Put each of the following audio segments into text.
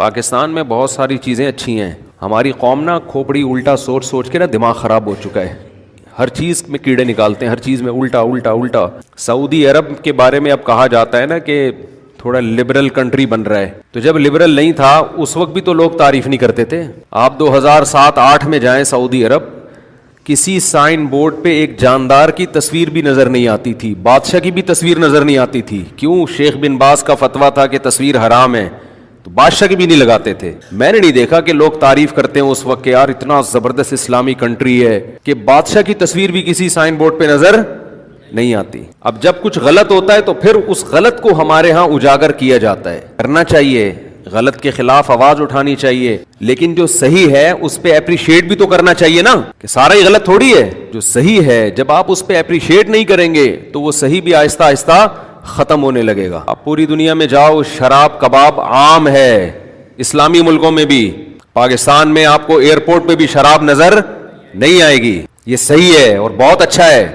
پاکستان میں بہت ساری چیزیں اچھی ہیں. ہماری قوم نا کھوپڑی الٹا سوچ سوچ کے نا دماغ خراب ہو چکا ہے. ہر چیز میں کیڑے نکالتے ہیں, ہر چیز میں الٹا الٹا الٹا. سعودی عرب کے بارے میں اب کہا جاتا ہے نا کہ تھوڑا لبرل کنٹری بن رہا ہے. تو جب لبرل نہیں تھا اس وقت بھی تو لوگ تعریف نہیں کرتے تھے. آپ 2007-8 میں جائیں سعودی عرب, کسی سائن بورڈ پہ ایک جاندار کی تصویر بھی نظر نہیں آتی تھی, بادشاہ کی بھی تصویر نظر نہیں آتی تھی. کیوں؟ شیخ بن باز کا فتویٰ تھا کہ تصویر حرام ہے, تو بادشاہ کی بھی نہیں لگاتے تھے. میں نے نہیں دیکھا کہ لوگ تعریف کرتے ہیں اس وقت کہ یار اتنا زبردست اسلامی کنٹری ہے کہ بادشاہ کی تصویر بھی کسی سائن بورڈ پہ نظر نہیں آتی. اب جب کچھ غلط ہوتا ہے تو پھر اس غلط کو ہمارے ہاں اجاگر کیا جاتا ہے. کرنا چاہیے, غلط کے خلاف آواز اٹھانی چاہیے, لیکن جو صحیح ہے اس پہ اپریشیٹ بھی تو کرنا چاہیے نا, کہ سارا ہی غلط تھوڑی ہے. جو صحیح ہے جب آپ اس پہ اپریشیٹ نہیں کریں گے تو وہ صحیح بھی آہستہ آہستہ ختم ہونے لگے گا. آپ پوری دنیا میں جاؤ, شراب کباب عام ہے, اسلامی ملکوں میں بھی. پاکستان میں آپ کو ایئرپورٹ پہ بھی شراب نظر نہیں آئے گی. یہ صحیح ہے اور بہت اچھا ہے.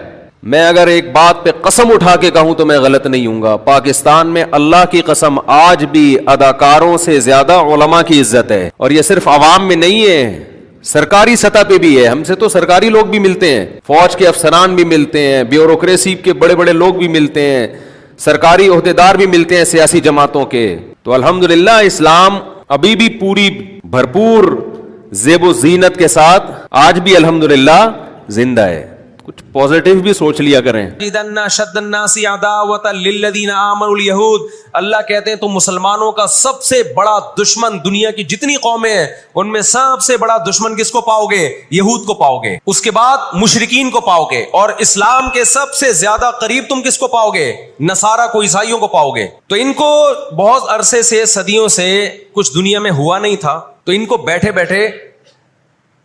میں اگر ایک بات پہ قسم اٹھا کے کہوں تو میں غلط نہیں ہوں گا. پاکستان میں اللہ کی قسم آج بھی اداکاروں سے زیادہ علماء کی عزت ہے. اور یہ صرف عوام میں نہیں ہے, سرکاری سطح پہ بھی ہے. ہم سے تو سرکاری لوگ بھی ملتے ہیں, فوج کے افسران بھی ملتے ہیں, بیوروکریسی کے بڑے بڑے لوگ بھی ملتے ہیں, سرکاری عہدیدار بھی ملتے ہیں سیاسی جماعتوں کے. تو الحمدللہ اسلام ابھی بھی پوری بھرپور زیب و زینت کے ساتھ آج بھی الحمدللہ زندہ ہے. کچھ پازیٹیو بھی سوچ لیا کریں. اللہ کہتے ہیں تو مسلمانوں کا سب سے بڑا دشمن دنیا کی جتنی قومیں ہیں ان میں سب سے بڑا دشمن کس کو پاؤ گے؟ یہود کو پاؤ گے. اس کے بعد مشرکین کو پاؤ گے, اور اسلام کے سب سے زیادہ قریب تم کس کو پاؤ گے؟ نصارہ کو, عیسائیوں کو پاؤ گے. تو ان کو بہت عرصے سے, صدیوں سے کچھ دنیا میں ہوا نہیں تھا, تو ان کو بیٹھے بیٹھے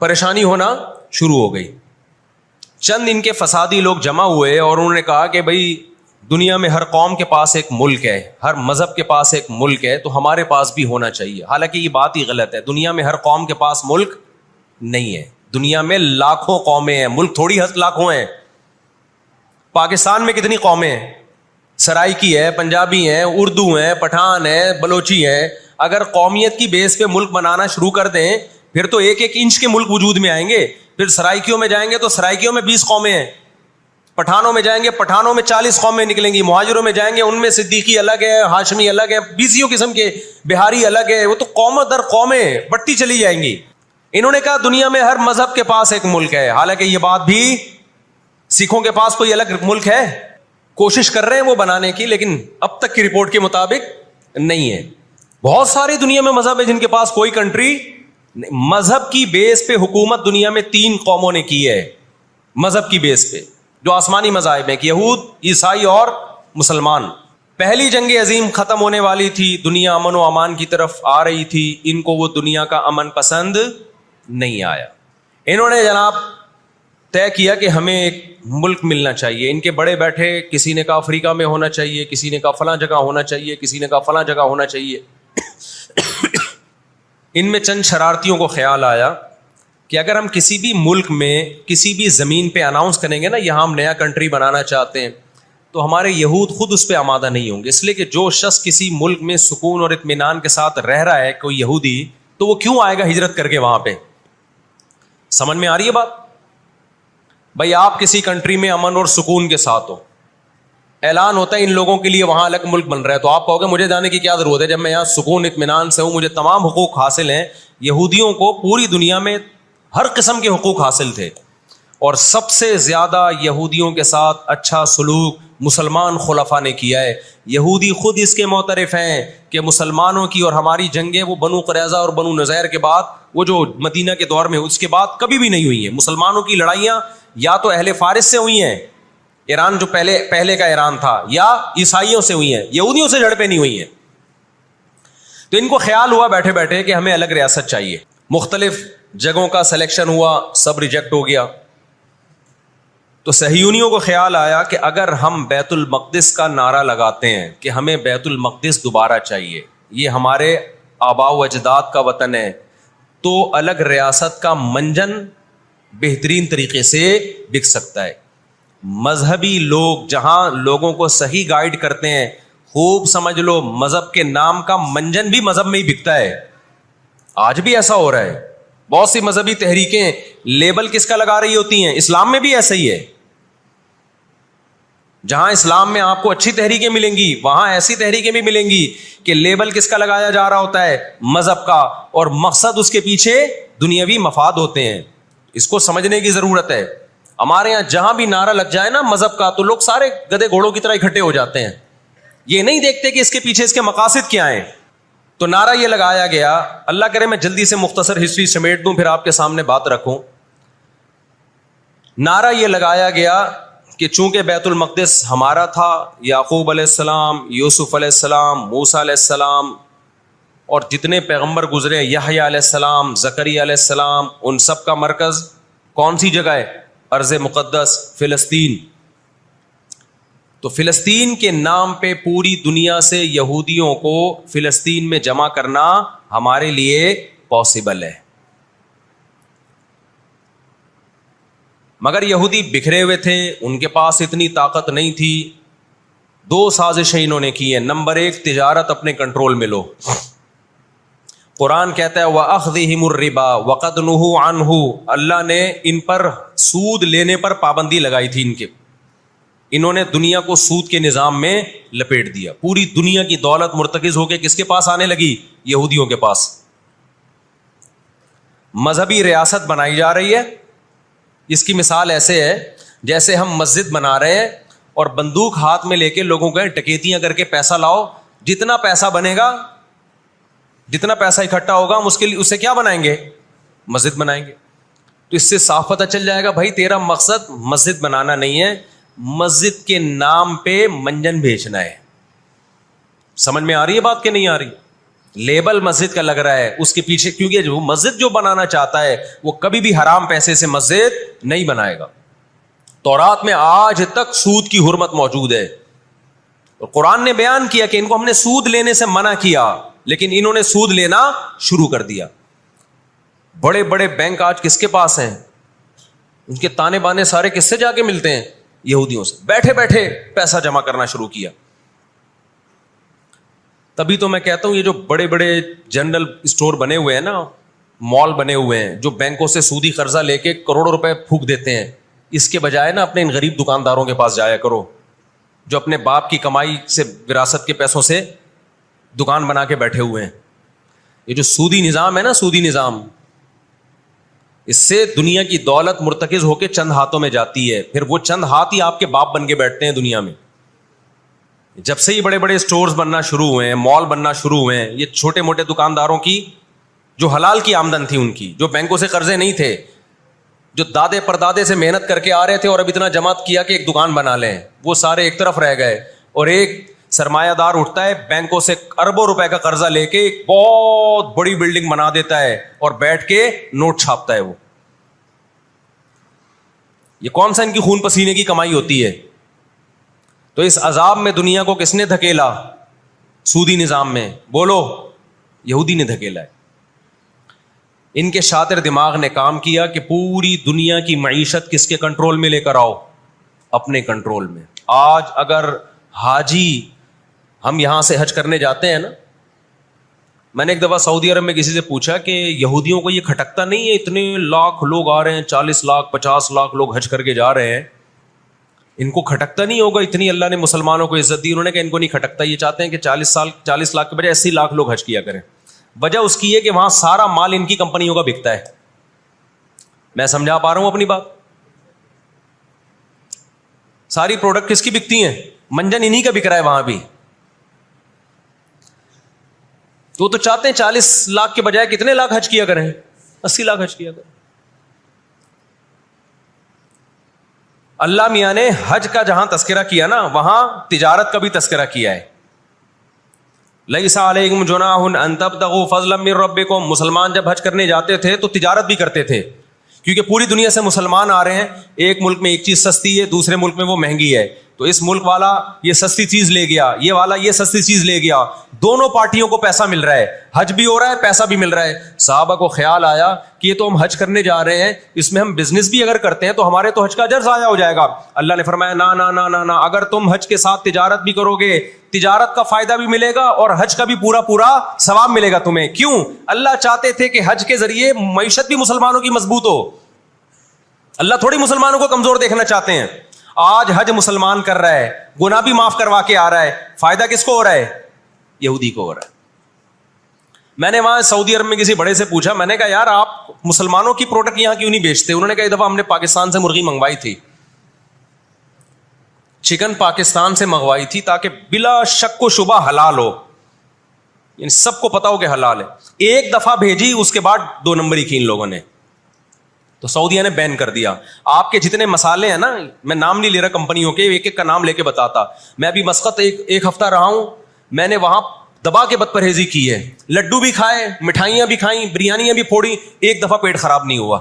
پریشانی ہونا شروع ہو گئی. چند ان کے فسادی لوگ جمع ہوئے اور انہوں نے کہا کہ بھئی دنیا میں ہر قوم کے پاس ایک ملک ہے, ہر مذہب کے پاس ایک ملک ہے, تو ہمارے پاس بھی ہونا چاہیے. حالانکہ یہ بات ہی غلط ہے. دنیا میں ہر قوم کے پاس ملک نہیں ہے. دنیا میں لاکھوں قومیں ہیں, ملک تھوڑی لاکھوں ہیں. پاکستان میں کتنی قومیں ہیں؟ سرائکی ہے, پنجابی ہیں, اردو ہیں, پٹھان ہیں, بلوچی ہیں. اگر قومیت کی بیس پہ ملک بنانا شروع کر دیں پھر تو ایک ایک انچ کے ملک وجود میں آئیں گے. پھر سرائکیوں میں جائیں گے تو سرائکیوں میں 20 قومیں ہیں, پٹھانوں میں جائیں گے پٹھانوں میں 40 قومیں نکلیں گی, مہاجروں میں جائیں گے ان میں صدیقی الگ ہے, ہاشمی الگ ہے, بیسیوں قسم کے, بہاری الگ ہے. وہ تو قوم در قومیں بڑھتی چلی جائیں گی. انہوں نے کہا دنیا میں ہر مذہب کے پاس ایک ملک ہے. حالانکہ یہ بات بھی, سکھوں کے پاس کوئی الگ ملک ہے, کوشش کر رہے ہیں وہ بنانے کی, لیکن اب تک کی رپورٹ کے مطابق نہیں ہے. بہت ساری دنیا میں مذہب ہے جن کے پاس کوئی کنٹری. مذہب کی بیس پہ حکومت دنیا میں 3 قوموں نے کی ہے, مذہب کی بیس پہ, جو آسمانی مذاہب ہیں, یہود, عیسائی اور مسلمان. پہلی جنگ عظیم ختم ہونے والی تھی, دنیا امن و امان کی طرف آ رہی تھی. ان کو وہ دنیا کا امن پسند نہیں آیا. انہوں نے جناب طے کیا کہ ہمیں ایک ملک ملنا چاہیے. ان کے بڑے بیٹھے, کسی نے کہا افریقہ میں ہونا چاہیے, کسی نے کہا فلاں جگہ ہونا چاہیے, کسی نے کہا فلاں جگہ ہونا چاہیے. ان میں چند شرارتیوں کو خیال آیا کہ اگر ہم کسی بھی ملک میں کسی بھی زمین پہ اناؤنس کریں گے نا یہاں ہم نیا کنٹری بنانا چاہتے ہیں, تو ہمارے یہود خود اس پہ آمادہ نہیں ہوں گے. اس لیے کہ جو شخص کسی ملک میں سکون اور اطمینان کے ساتھ رہ رہا ہے, کوئی یہودی, تو وہ کیوں آئے گا ہجرت کر کے وہاں پہ؟ سمجھ میں آ رہی ہے بات؟ بھائی آپ کسی کنٹری میں امن اور سکون کے ساتھ ہو, اعلان ہوتا ہے ان لوگوں کے لیے وہاں الگ ملک بن رہا ہے, تو آپ کہو گے مجھے جانے کی کیا ضرورت ہے جب میں یہاں سکون اطمینان سے ہوں, مجھے تمام حقوق حاصل ہیں. یہودیوں کو پوری دنیا میں ہر قسم کے حقوق حاصل تھے, اور سب سے زیادہ یہودیوں کے ساتھ اچھا سلوک مسلمان خلفاء نے کیا ہے. یہودی خود اس کے معترف ہیں کہ مسلمانوں کی اور ہماری جنگیں وہ بنو قریظہ اور بنو نذیر کے بعد, وہ جو مدینہ کے دور میں اس کے بعد کبھی بھی نہیں ہوئی ہیں. مسلمانوں کی لڑائیاں یا تو اہل فارس سے ہوئی ہیں, ایران جو پہلے کا ایران تھا, یا عیسائیوں سے ہوئی ہیں, یہودیوں سے جھڑپیں نہیں ہوئی ہیں. تو ان کو خیال ہوا بیٹھے بیٹھے کہ ہمیں الگ ریاست چاہیے. مختلف جگہوں کا سلیکشن ہوا, سب ریجیکٹ ہو گیا. تو صہیونیوں کو خیال آیا کہ اگر ہم بیت المقدس کا نعرہ لگاتے ہیں کہ ہمیں بیت المقدس دوبارہ چاہیے, یہ ہمارے آباء و اجداد کا وطن ہے, تو الگ ریاست کا منجن بہترین طریقے سے بک سکتا ہے. مذہبی لوگ جہاں لوگوں کو صحیح گائیڈ کرتے ہیں, خوب سمجھ لو مذہب کے نام کا منجن بھی مذہب میں ہی بکتا ہے. آج بھی ایسا ہو رہا ہے. بہت سی مذہبی تحریکیں لیبل کس کا لگا رہی ہوتی ہیں؟ اسلام میں بھی ایسا ہی ہے. جہاں اسلام میں آپ کو اچھی تحریکیں ملیں گی وہاں ایسی تحریکیں بھی ملیں گی کہ لیبل کس کا لگایا جا رہا ہوتا ہے؟ مذہب کا, اور مقصد اس کے پیچھے دنیاوی مفاد ہوتے ہیں. اس کو سمجھنے کی ضرورت ہے. ہمارے یہاں جہاں بھی نعرہ لگ جائے نا مذہب کا تو لوگ سارے گدھے گھوڑوں کی طرح اکٹھے ہو جاتے ہیں. یہ نہیں دیکھتے کہ اس کے پیچھے اس کے مقاصد کیا ہیں. تو نعرہ یہ لگایا گیا, اللہ کرے میں جلدی سے مختصر ہسٹری سمیٹ دوں پھر آپ کے سامنے بات رکھوں. نعرہ یہ لگایا گیا کہ چونکہ بیت المقدس ہمارا تھا, یعقوب علیہ السلام, یوسف علیہ السلام, موسیٰ علیہ السلام اور جتنے پیغمبر گزرے, یحییٰ علیہ السلام, زکریا علیہ السلام, ان سب کا مرکز کون سی جگہ ہے؟ ارض مقدس فلسطین. تو فلسطین کے نام پہ پوری دنیا سے یہودیوں کو فلسطین میں جمع کرنا ہمارے لیے پاسبل ہے. مگر یہودی بکھرے ہوئے تھے, ان کے پاس اتنی طاقت نہیں تھی. 2 سازشیں انہوں نے کی ہیں. نمبر 1, تجارت اپنے کنٹرول میں لو. قرآن کہتا ہے وَأَخْذِهِمُ الرِّبَا وَقَدْ نُهُوا عَنْهُ, اللہ نے ان پر سود لینے پر پابندی لگائی تھی. انہوں نے دنیا کو سود کے نظام میں لپیٹ دیا. پوری دنیا کی دولت مرتکز ہو کے کس کے پاس آنے لگی؟ یہودیوں کے پاس. مذہبی ریاست بنائی جا رہی ہے. اس کی مثال ایسے ہے جیسے ہم مسجد بنا رہے ہیں اور بندوق ہاتھ میں لے کے لوگوں کو ڈکیتیاں کر کے پیسہ لاؤ, جتنا پیسہ بنے گا, جتنا پیسہ اکٹھا ہوگا ہم اس سے کیا بنائیں گے؟ مسجد بنائیں گے. تو اس سے صاف پتہ چل جائے گا بھائی تیرا مقصد مسجد بنانا نہیں ہے, مسجد کے نام پہ منجن بیچنا ہے. سمجھ میں آ رہی ہے بات کہ نہیں آ رہی؟ لیبل مسجد کا لگ رہا ہے, اس کے پیچھے کیونکہ جو مسجد جو بنانا چاہتا ہے وہ کبھی بھی حرام پیسے سے مسجد نہیں بنائے گا. تورات میں آج تک سود کی حرمت موجود ہے. اور قرآن نے بیان کیا کہ ان کو ہم نے سود لینے سے منع کیا, لیکن انہوں نے سود لینا شروع کر دیا. بڑے بڑے بینک آج کس کے پاس ہیں؟ ان کے تانے بانے سارے کس سے جا کے ملتے ہیں؟ یہودیوں سے. بیٹھے بیٹھے پیسہ جمع کرنا شروع کیا. تبھی تو میں کہتا ہوں یہ جو بڑے بڑے جنرل اسٹور بنے ہوئے ہیں نا, مال بنے ہوئے ہیں, جو بینکوں سے سودی قرضہ لے کے کروڑوں روپے پھونک دیتے ہیں, اس کے بجائے نا اپنے ان غریب دکانداروں کے پاس جایا کرو جو اپنے باپ کی کمائی سے, وراثت کے پیسوں سے دکان بنا کے بیٹھے ہوئے ہیں. یہ جو سودی نظام ہے نا, سودی نظام, اس سے دنیا کی دولت مرتکز ہو کے چند ہاتھوں میں جاتی ہے. پھر وہ چند ہاتھ ہی آپ کے باپ بن کے بیٹھتے ہیں دنیا میں. جب سے یہ بڑے بڑے سٹورز بننا شروع ہوئے ہیں, مال بننا شروع ہوئے ہیں, یہ چھوٹے موٹے دکانداروں کی جو حلال کی آمدن تھی, ان کی جو بینکوں سے قرضے نہیں تھے, جو دادے پردادے سے محنت کر کے آ رہے تھے اور اب اتنا جمع کیا کہ ایک دکان بنا لیں, وہ سارے ایک طرف رہ گئے. اور ایک سرمایہ دار اٹھتا ہے بینکوں سے اربوں روپے کا قرضہ لے کے ایک بہت بڑی بلڈنگ بنا دیتا ہے اور بیٹھ کے نوٹ چھاپتا ہے. وہ یہ کون سا ان کی خون پسینے کی کمائی ہوتی ہے؟ تو اس عذاب میں دنیا کو کس نے دھکیلا؟ سودی نظام میں. بولو, یہودی نے دھکیلا ہے. ان کے شاطر دماغ نے کام کیا کہ پوری دنیا کی معیشت کس کے کنٹرول میں لے کر آؤ؟ اپنے کنٹرول میں. آج اگر حاجی, ہم یہاں سے حج کرنے جاتے ہیں نا, میں نے ایک دفعہ سعودی عرب میں کسی سے پوچھا کہ یہودیوں کو یہ کھٹکتا نہیں ہے, اتنے لاکھ لوگ آ رہے ہیں, 40 لاکھ 50 لاکھ لوگ حج کر کے جا رہے ہیں, ان کو کھٹکتا نہیں ہوگا؟ اتنی اللہ نے مسلمانوں کو عزت دی. انہوں نے کہا ان کو نہیں کھٹکتا, یہ چاہتے ہیں کہ 40 لاکھ کے بجائے 80 لاکھ لوگ حج کیا کریں. وجہ اس کی ہے کہ وہاں سارا مال ان کی کمپنیوں کا بکتا ہے. میں سمجھا پا رہا ہوں اپنی بات؟ ساری پروڈکٹ کس کی بکتی ہیں؟ منجن انہی کا بک رہا ہے وہاں بھی. تو چاہتے ہیں 40 لاکھ کے بجائے کتنے لاکھ حج کیا کریں؟ 80 لاکھ حج کیا کریں. اللہ میاں نے حج کا جہاں تذکرہ کیا نا, وہاں تجارت کا بھی تذکرہ کیا ہے. لیس علیکم جناح ان تبتغوا فضلا من ربکم. مسلمان جب حج کرنے جاتے تھے تو تجارت بھی کرتے تھے, کیونکہ پوری دنیا سے مسلمان آ رہے ہیں. ایک ملک میں ایک چیز سستی ہے, دوسرے ملک میں وہ مہنگی ہے, تو اس ملک والا یہ سستی چیز لے گیا, یہ والا یہ سستی چیز لے گیا, دونوں پارٹیوں کو پیسہ مل رہا ہے, حج بھی ہو رہا ہے, پیسہ بھی مل رہا ہے. صحابہ کو خیال آیا کہ یہ تو ہم حج کرنے جا رہے ہیں, اس میں ہم بزنس بھی اگر کرتے ہیں تو ہمارے تو حج کا اجر ضائع ہو جائے گا. اللہ نے فرمایا نا نا نا نا نا, اگر تم حج کے ساتھ تجارت بھی کرو گے, تجارت کا فائدہ بھی ملے گا اور حج کا بھی پورا پورا ثواب ملے گا تمہیں. کیوں؟ اللہ چاہتے تھے کہ حج کے ذریعے معیشت بھی مسلمانوں کی مضبوط ہو. اللہ تھوڑی مسلمانوں کو کمزور دیکھنا چاہتے ہیں. آج حج مسلمان کر رہا ہے, گناہ بھی معاف کروا کے آ رہا ہے, فائدہ کس کو ہو رہا ہے؟ یہودی کو ہو رہا ہے. میں نے وہاں سعودی عرب میں کسی بڑے سے پوچھا, میں نے کہا یار آپ مسلمانوں کی پروڈکٹ یہاں کیوں نہیں بیچتے؟ انہوں نے کہا ایک دفعہ ہم نے پاکستان سے مرغی منگوائی تھی, چکن پاکستان سے منگوائی تھی تاکہ بلا شک و شبہ حلال ہو, یعنی سب کو پتا ہو کہ حلال ہے. ایک دفعہ بھیجی, اس کے بعد 2 نمبری کی ان لوگوں نے, تو سعودیہ نے بین کر دیا. آپ کے جتنے مسالے ہیں نا, میں نام نہیں لے رہا کمپنیوں کے, ایک ایک کا نام لے کے بتاتا. میں ابھی مسقط ایک ہفتہ رہا ہوں, میں نے وہاں دبا کے بد پرہیزی کی ہے. لڈو بھی کھائے, مٹھائیاں بھی کھائیں, بریانیاں بھی پھوڑی, ایک دفعہ پیٹ خراب نہیں ہوا.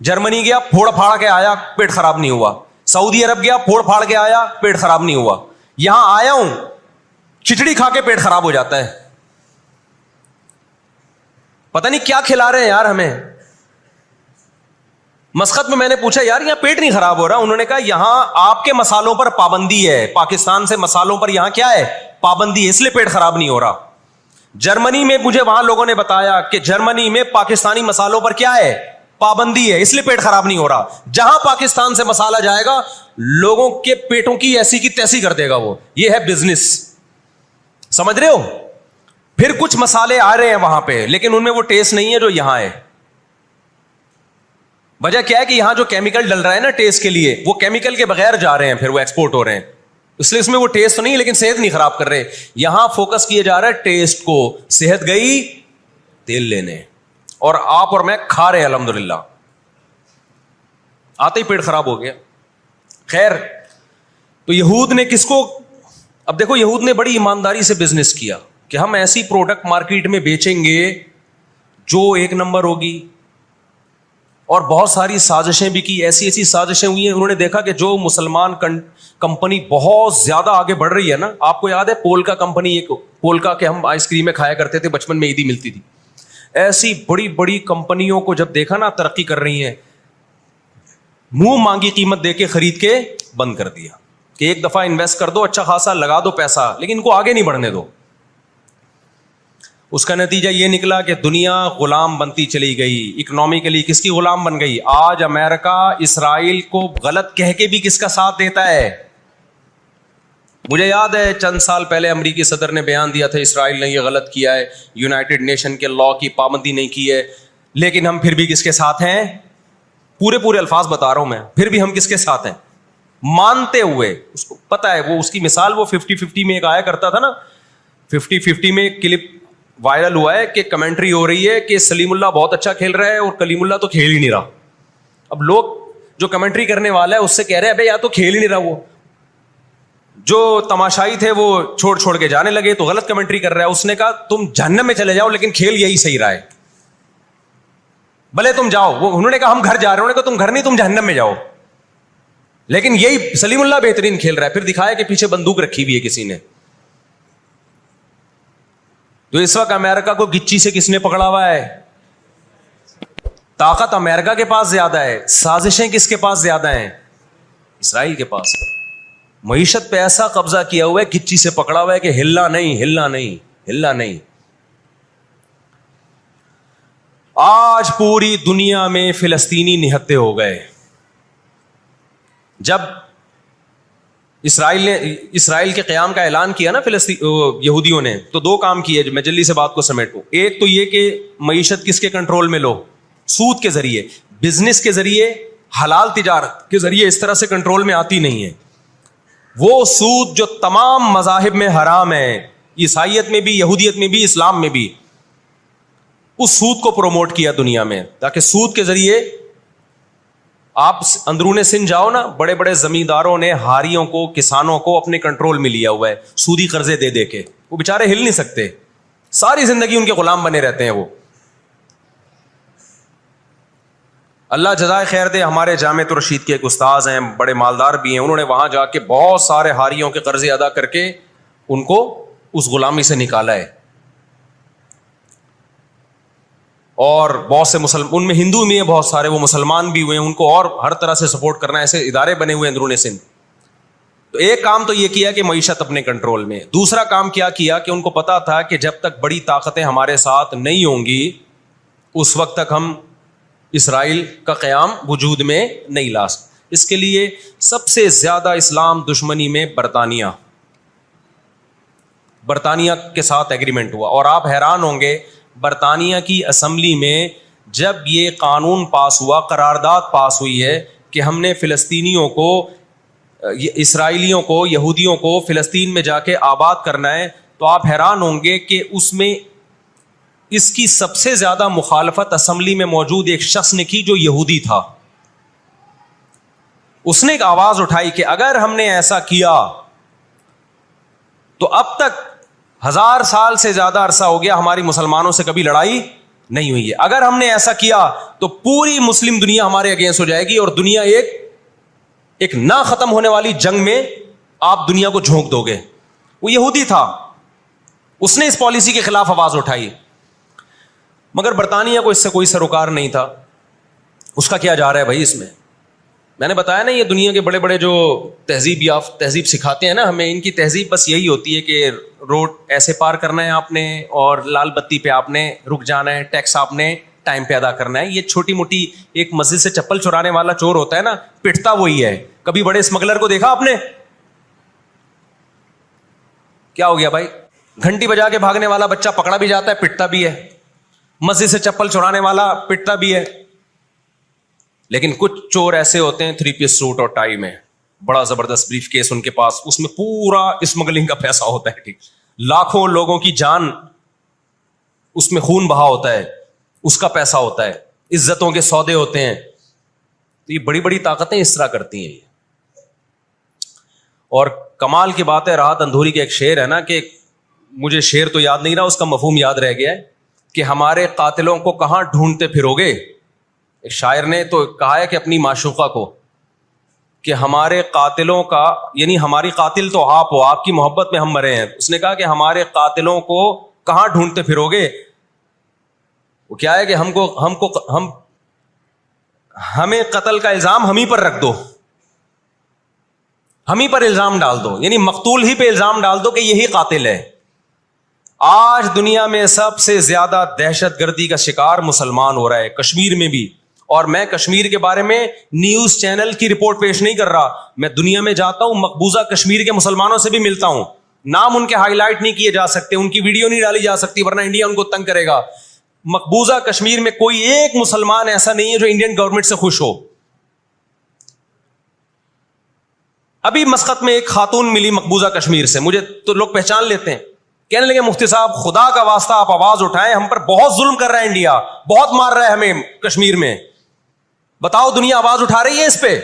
جرمنی گیا, پھوڑ پھاڑ کے آیا, پیٹ خراب نہیں ہوا. سعودی عرب گیا, پھوڑ پھاڑ کے آیا, پیٹ خراب نہیں ہوا. یہاں آیا ہوں, کھچڑی کھا کے پیٹ خراب ہو جاتا ہے. پتہ نہیں کیا کھلا رہے ہیں یار ہمیں. مسقط میں نے پوچھا یار یہاں پیٹ نہیں خراب ہو رہا؟ انہوں نے کہا یہاں آپ کے مسالوں پر پابندی ہے, پاکستان سے مسالوں پر یہاں کیا ہے؟ پابندی ہے, اس لیے پیٹ خراب نہیں ہو رہا. جرمنی میں مجھے وہاں لوگوں نے بتایا کہ جرمنی میں پاکستانی مسالوں پر کیا ہے؟ پابندی ہے, اس لیے پیٹ خراب نہیں ہو رہا. جہاں پاکستان سے مسالہ جائے گا لوگوں کے پیٹوں کی ایسی کی تیسی کر دے گا وہ. یہ ہے بزنس, سمجھ رہے ہو؟ پھر کچھ مسالے آ رہے ہیں وہاں پہ, لیکن ان میں وہ ٹیسٹ نہیں ہے جو یہاں ہے. وجہ کیا ہے کہ یہاں جو کیمیکل ڈل رہا ہے نا ٹیسٹ کے لیے, وہ کیمیکل کے بغیر جا رہے ہیں, پھر وہ ایکسپورٹ ہو رہے ہیں, اس لیے اس میں وہ ٹیسٹ تو نہیں, لیکن صحت نہیں خراب کر رہے. یہاں فوکس کیا جا رہا ہے ٹیسٹ کو, صحت گئی تیل لینے, اور آپ اور میں کھا رہے ہیں الحمدللہ, آتے ہی پیٹ خراب ہو گیا. خیر, تو یہود نے کس کو, اب دیکھو یہود نے بڑی ایمانداری سے بزنس کیا کہ ہم ایسی پروڈکٹ مارکیٹ میں بیچیں گے جو 1 نمبر ہوگی, اور بہت ساری سازشیں بھی کی, ایسی ایسی سازشیں ہوئی ہیں. انہوں نے دیکھا کہ جو مسلمان کمپنی بہت زیادہ آگے بڑھ رہی ہے نا, آپ کو یاد ہے پولکا کمپنی, ایک پولکا کے ہم آئس کریم میں کھایا کرتے تھے بچپن میں, عیدی ملتی تھی. ایسی بڑی بڑی کمپنیوں کو جب دیکھا نا ترقی کر رہی ہیں, منہ مانگی قیمت دے کے خرید کے بند کر دیا کہ ایک دفعہ انویسٹ کر دو, اچھا خاصا لگا دو پیسہ, لیکن ان کو آگے نہیں بڑھنے دو. اس کا نتیجہ یہ نکلا کہ دنیا غلام بنتی چلی گئی. اکنامکلی کس کی غلام بن گئی؟ آج امریکہ اسرائیل کو غلط کہہ کے بھی کس کا ساتھ دیتا ہے؟ مجھے یاد ہے چند سال پہلے امریکی صدر نے بیان دیا تھا اسرائیل نے یہ غلط کیا ہے, یونائٹڈ نیشن کے لا کی پابندی نہیں کی ہے, لیکن ہم پھر بھی کس کے ساتھ ہیں؟ پورے الفاظ بتا رہا ہوں میں, پھر بھی ہم کس کے ساتھ ہیں؟ مانتے ہوئے. اس کو پتا ہے, وہ اس کی مثال وہ 50-50 میں ایک آیا کرتا تھا نا, 50-50 میں ایک کلپ وائرل ہوا ہے کہ کمنٹری ہو رہی ہے کہ سلیم اللہ بہت اچھا کھیل رہا ہے اور کلیم اللہ تو کھیل ہی نہیں رہا. اب لوگ جو کمنٹری کرنے والا ہے اس سے کہہ رہے ہیں ابے یا تو کھیل ہی نہیں رہا, وہ جو تماشائی تھے وہ چھوڑ کے جانے لگے تو غلط کمنٹری کر رہا ہے. اس نے کہا تم جہنم میں چلے جاؤ لیکن کھیل یہی صحیح رہا ہے, بھلے تم جاؤ. وہ انہوں نے کہا ہم گھر جا رہے ہیں, انہوں نے کہا تم گھر نہیں, تم جہنم میں جاؤ, لیکن یہی سلیم اللہ بہترین کھیل رہا ہے. پھر دکھایا کہ پیچھے بندوق رکھی ہوئی ہے کسی نے. تو اس وقت امریکہ کو گچی سے کس نے پکڑا ہوا ہے؟ طاقت امریکہ کے پاس زیادہ ہے, سازشیں کس کے پاس زیادہ ہیں؟ اسرائیل کے پاس. معیشت پہ ایسا قبضہ کیا ہوا ہے, گچی سے پکڑا ہوا ہے کہ ہلنا نہیں. آج پوری دنیا میں فلسطینی نہتے ہو گئے. جب اسرائیل کے قیام کا اعلان کیا نا یہودیوں نے, تو 2 کام کیے, میں جلدی سے بات کو سمیٹوں. ایک تو یہ کہ معیشت کس کے کنٹرول میں لو؟ سود کے ذریعے, بزنس کے ذریعے, حلال تجارت کے ذریعے اس طرح سے کنٹرول میں آتی نہیں ہے. وہ سود جو تمام مذاہب میں حرام ہے, عیسائیت میں بھی, یہودیت میں بھی, اسلام میں بھی, اس سود کو پروموٹ کیا دنیا میں, تاکہ سود کے ذریعے آپ اندرون سندھ جاؤ نا, بڑے بڑے زمینداروں نے ہاریوں کو, کسانوں کو اپنے کنٹرول میں لیا ہوا ہے سودی قرضے دے دے کے. وہ بےچارے ہل نہیں سکتے, ساری زندگی ان کے غلام بنے رہتے ہیں وہ. اللہ جزائے خیر دے. ہمارے جامعۃ الرشید کے ایک استاذ ہیں, بڑے مالدار بھی ہیں, انہوں نے وہاں جا کے بہت سارے حاریوں کے قرضے ادا کر کے ان کو اس غلامی سے نکالا ہے. اور بہت سے ان میں ہندو بھی ہیں بہت سارے, وہ مسلمان بھی ہوئے ہیں, ان کو اور ہر طرح سے سپورٹ کرنا, ایسے ادارے بنے ہوئے ہیں اندرون سندھ. تو ایک کام تو یہ کیا کہ معیشت اپنے کنٹرول میں. دوسرا کام کیا کہ ان کو پتا تھا کہ جب تک بڑی طاقتیں ہمارے ساتھ نہیں ہوں گی اس وقت تک ہم اسرائیل کا قیام وجود میں نہیں لا سکتے. اس کے لیے سب سے زیادہ اسلام دشمنی میں برطانیہ کے ساتھ ایگریمنٹ ہوا. اور آپ حیران ہوں گے, برطانیہ کی اسمبلی میں جب یہ قانون پاس ہوا, قرارداد پاس ہوئی ہے کہ ہم نے فلسطینیوں کو, اسرائیلیوں کو, یہودیوں کو فلسطین میں جا کے آباد کرنا ہے, تو آپ حیران ہوں گے کہ اس میں اس کی سب سے زیادہ مخالفت اسمبلی میں موجود ایک شخص نے کی جو یہودی تھا. اس نے ایک آواز اٹھائی کہ اگر ہم نے ایسا کیا تو اب تک 1000 سال سے زیادہ عرصہ ہو گیا ہماری مسلمانوں سے کبھی لڑائی نہیں ہوئی ہے. اگر ہم نے ایسا کیا تو پوری مسلم دنیا ہمارے اگینسٹ ہو جائے گی اور دنیا ایک نہ ختم ہونے والی جنگ میں آپ دنیا کو جھونک دو گے. وہ یہودی تھا, اس نے اس پالیسی کے خلاف آواز اٹھائی. مگر برطانیہ کو اس سے کوئی سروکار نہیں تھا. اس کا کیا جا رہا ہے بھائی اس میں نے بتایا نا, یہ دنیا کے بڑے بڑے جو تہذیب سکھاتے ہیں نا ہمیں, ان کی تہذیب بس یہی ہوتی ہے کہ روڈ ایسے پار کرنا ہے آپ نے, اور لال بتی پہ آپ نے رک جانا ہے, ٹیکس آپ نے ٹائم پہ ادا کرنا ہے. یہ چھوٹی موٹی, ایک مسجد سے چپل چرانے والا چور ہوتا ہے نا, پٹتا وہی ہے. کبھی بڑے اسمگلر کو دیکھا آپ نے؟ کیا ہو گیا بھائی, گھنٹی بجا کے بھاگنے والا بچہ پکڑا بھی جاتا ہے, پٹتا بھی ہے. مسجد سے چپل چرانے والا پٹتا بھی ہے. لیکن کچھ چور ایسے ہوتے ہیں 3 پیس سوٹ اور ٹائی میں, بڑا زبردست بریف کیس ان کے پاس, اس میں پورا اسمگلنگ کا پیسہ ہوتا ہے. ٹھیک, لاکھوں لوگوں کی جان اس میں خون بہا ہوتا ہے, اس کا پیسہ ہوتا ہے, عزتوں کے سودے ہوتے ہیں. تو یہ بڑی بڑی طاقتیں اس طرح کرتی ہیں. اور کمال کی بات ہے, راحت اندھوری کے ایک شعر ہے نا, کہ مجھے شعر تو یاد نہیں رہا, اس کا مفہوم یاد رہ گیا ہے کہ ہمارے قاتلوں کو کہاں ڈھونڈتے پھرو گے. ایک شاعر نے تو کہا ہے کہ اپنی معشوقہ کو, کہ ہمارے قاتلوں کا, یعنی ہماری قاتل تو آپ ہو, آپ کی محبت میں ہم مرے ہیں. اس نے کہا کہ ہمارے قاتلوں کو کہاں ڈھونڈتے پھرو گے. وہ کیا ہے کہ ہمیں قتل کا الزام ہم ہی پر رکھ دو, ہم ہی پر الزام ڈال دو, یعنی مقتول ہی پہ الزام ڈال دو کہ یہی قاتل ہے. آج دنیا میں سب سے زیادہ دہشت گردی کا شکار مسلمان ہو رہا ہے, کشمیر میں بھی. اور میں کشمیر کے بارے میں نیوز چینل کی رپورٹ پیش نہیں کر رہا, میں دنیا میں جاتا ہوں, مقبوضہ کشمیر کے مسلمانوں سے بھی ملتا ہوں. نام ان کے ہائی لائٹ نہیں کیے جا سکتے, ان کی ویڈیو نہیں ڈالی جا سکتی ورنہ انڈیا ان کو تنگ کرے گا. مقبوضہ کشمیر میں کوئی ایک مسلمان ایسا نہیں ہے جو انڈین گورنمنٹ سے خوش ہو. ابھی مسقط میں ایک خاتون ملی مقبوضہ کشمیر سے, مجھے تو لوگ پہچان لیتے ہیں, کہنے لگے مفتی صاحب خدا کا واسطہ آپ آواز اٹھائیں, ہم پر بہت ظلم کر رہا ہے انڈیا, بہت مار رہا ہے ہمیں کشمیر میں, بتاؤ دنیا آواز اٹھا رہی ہے اس پہ,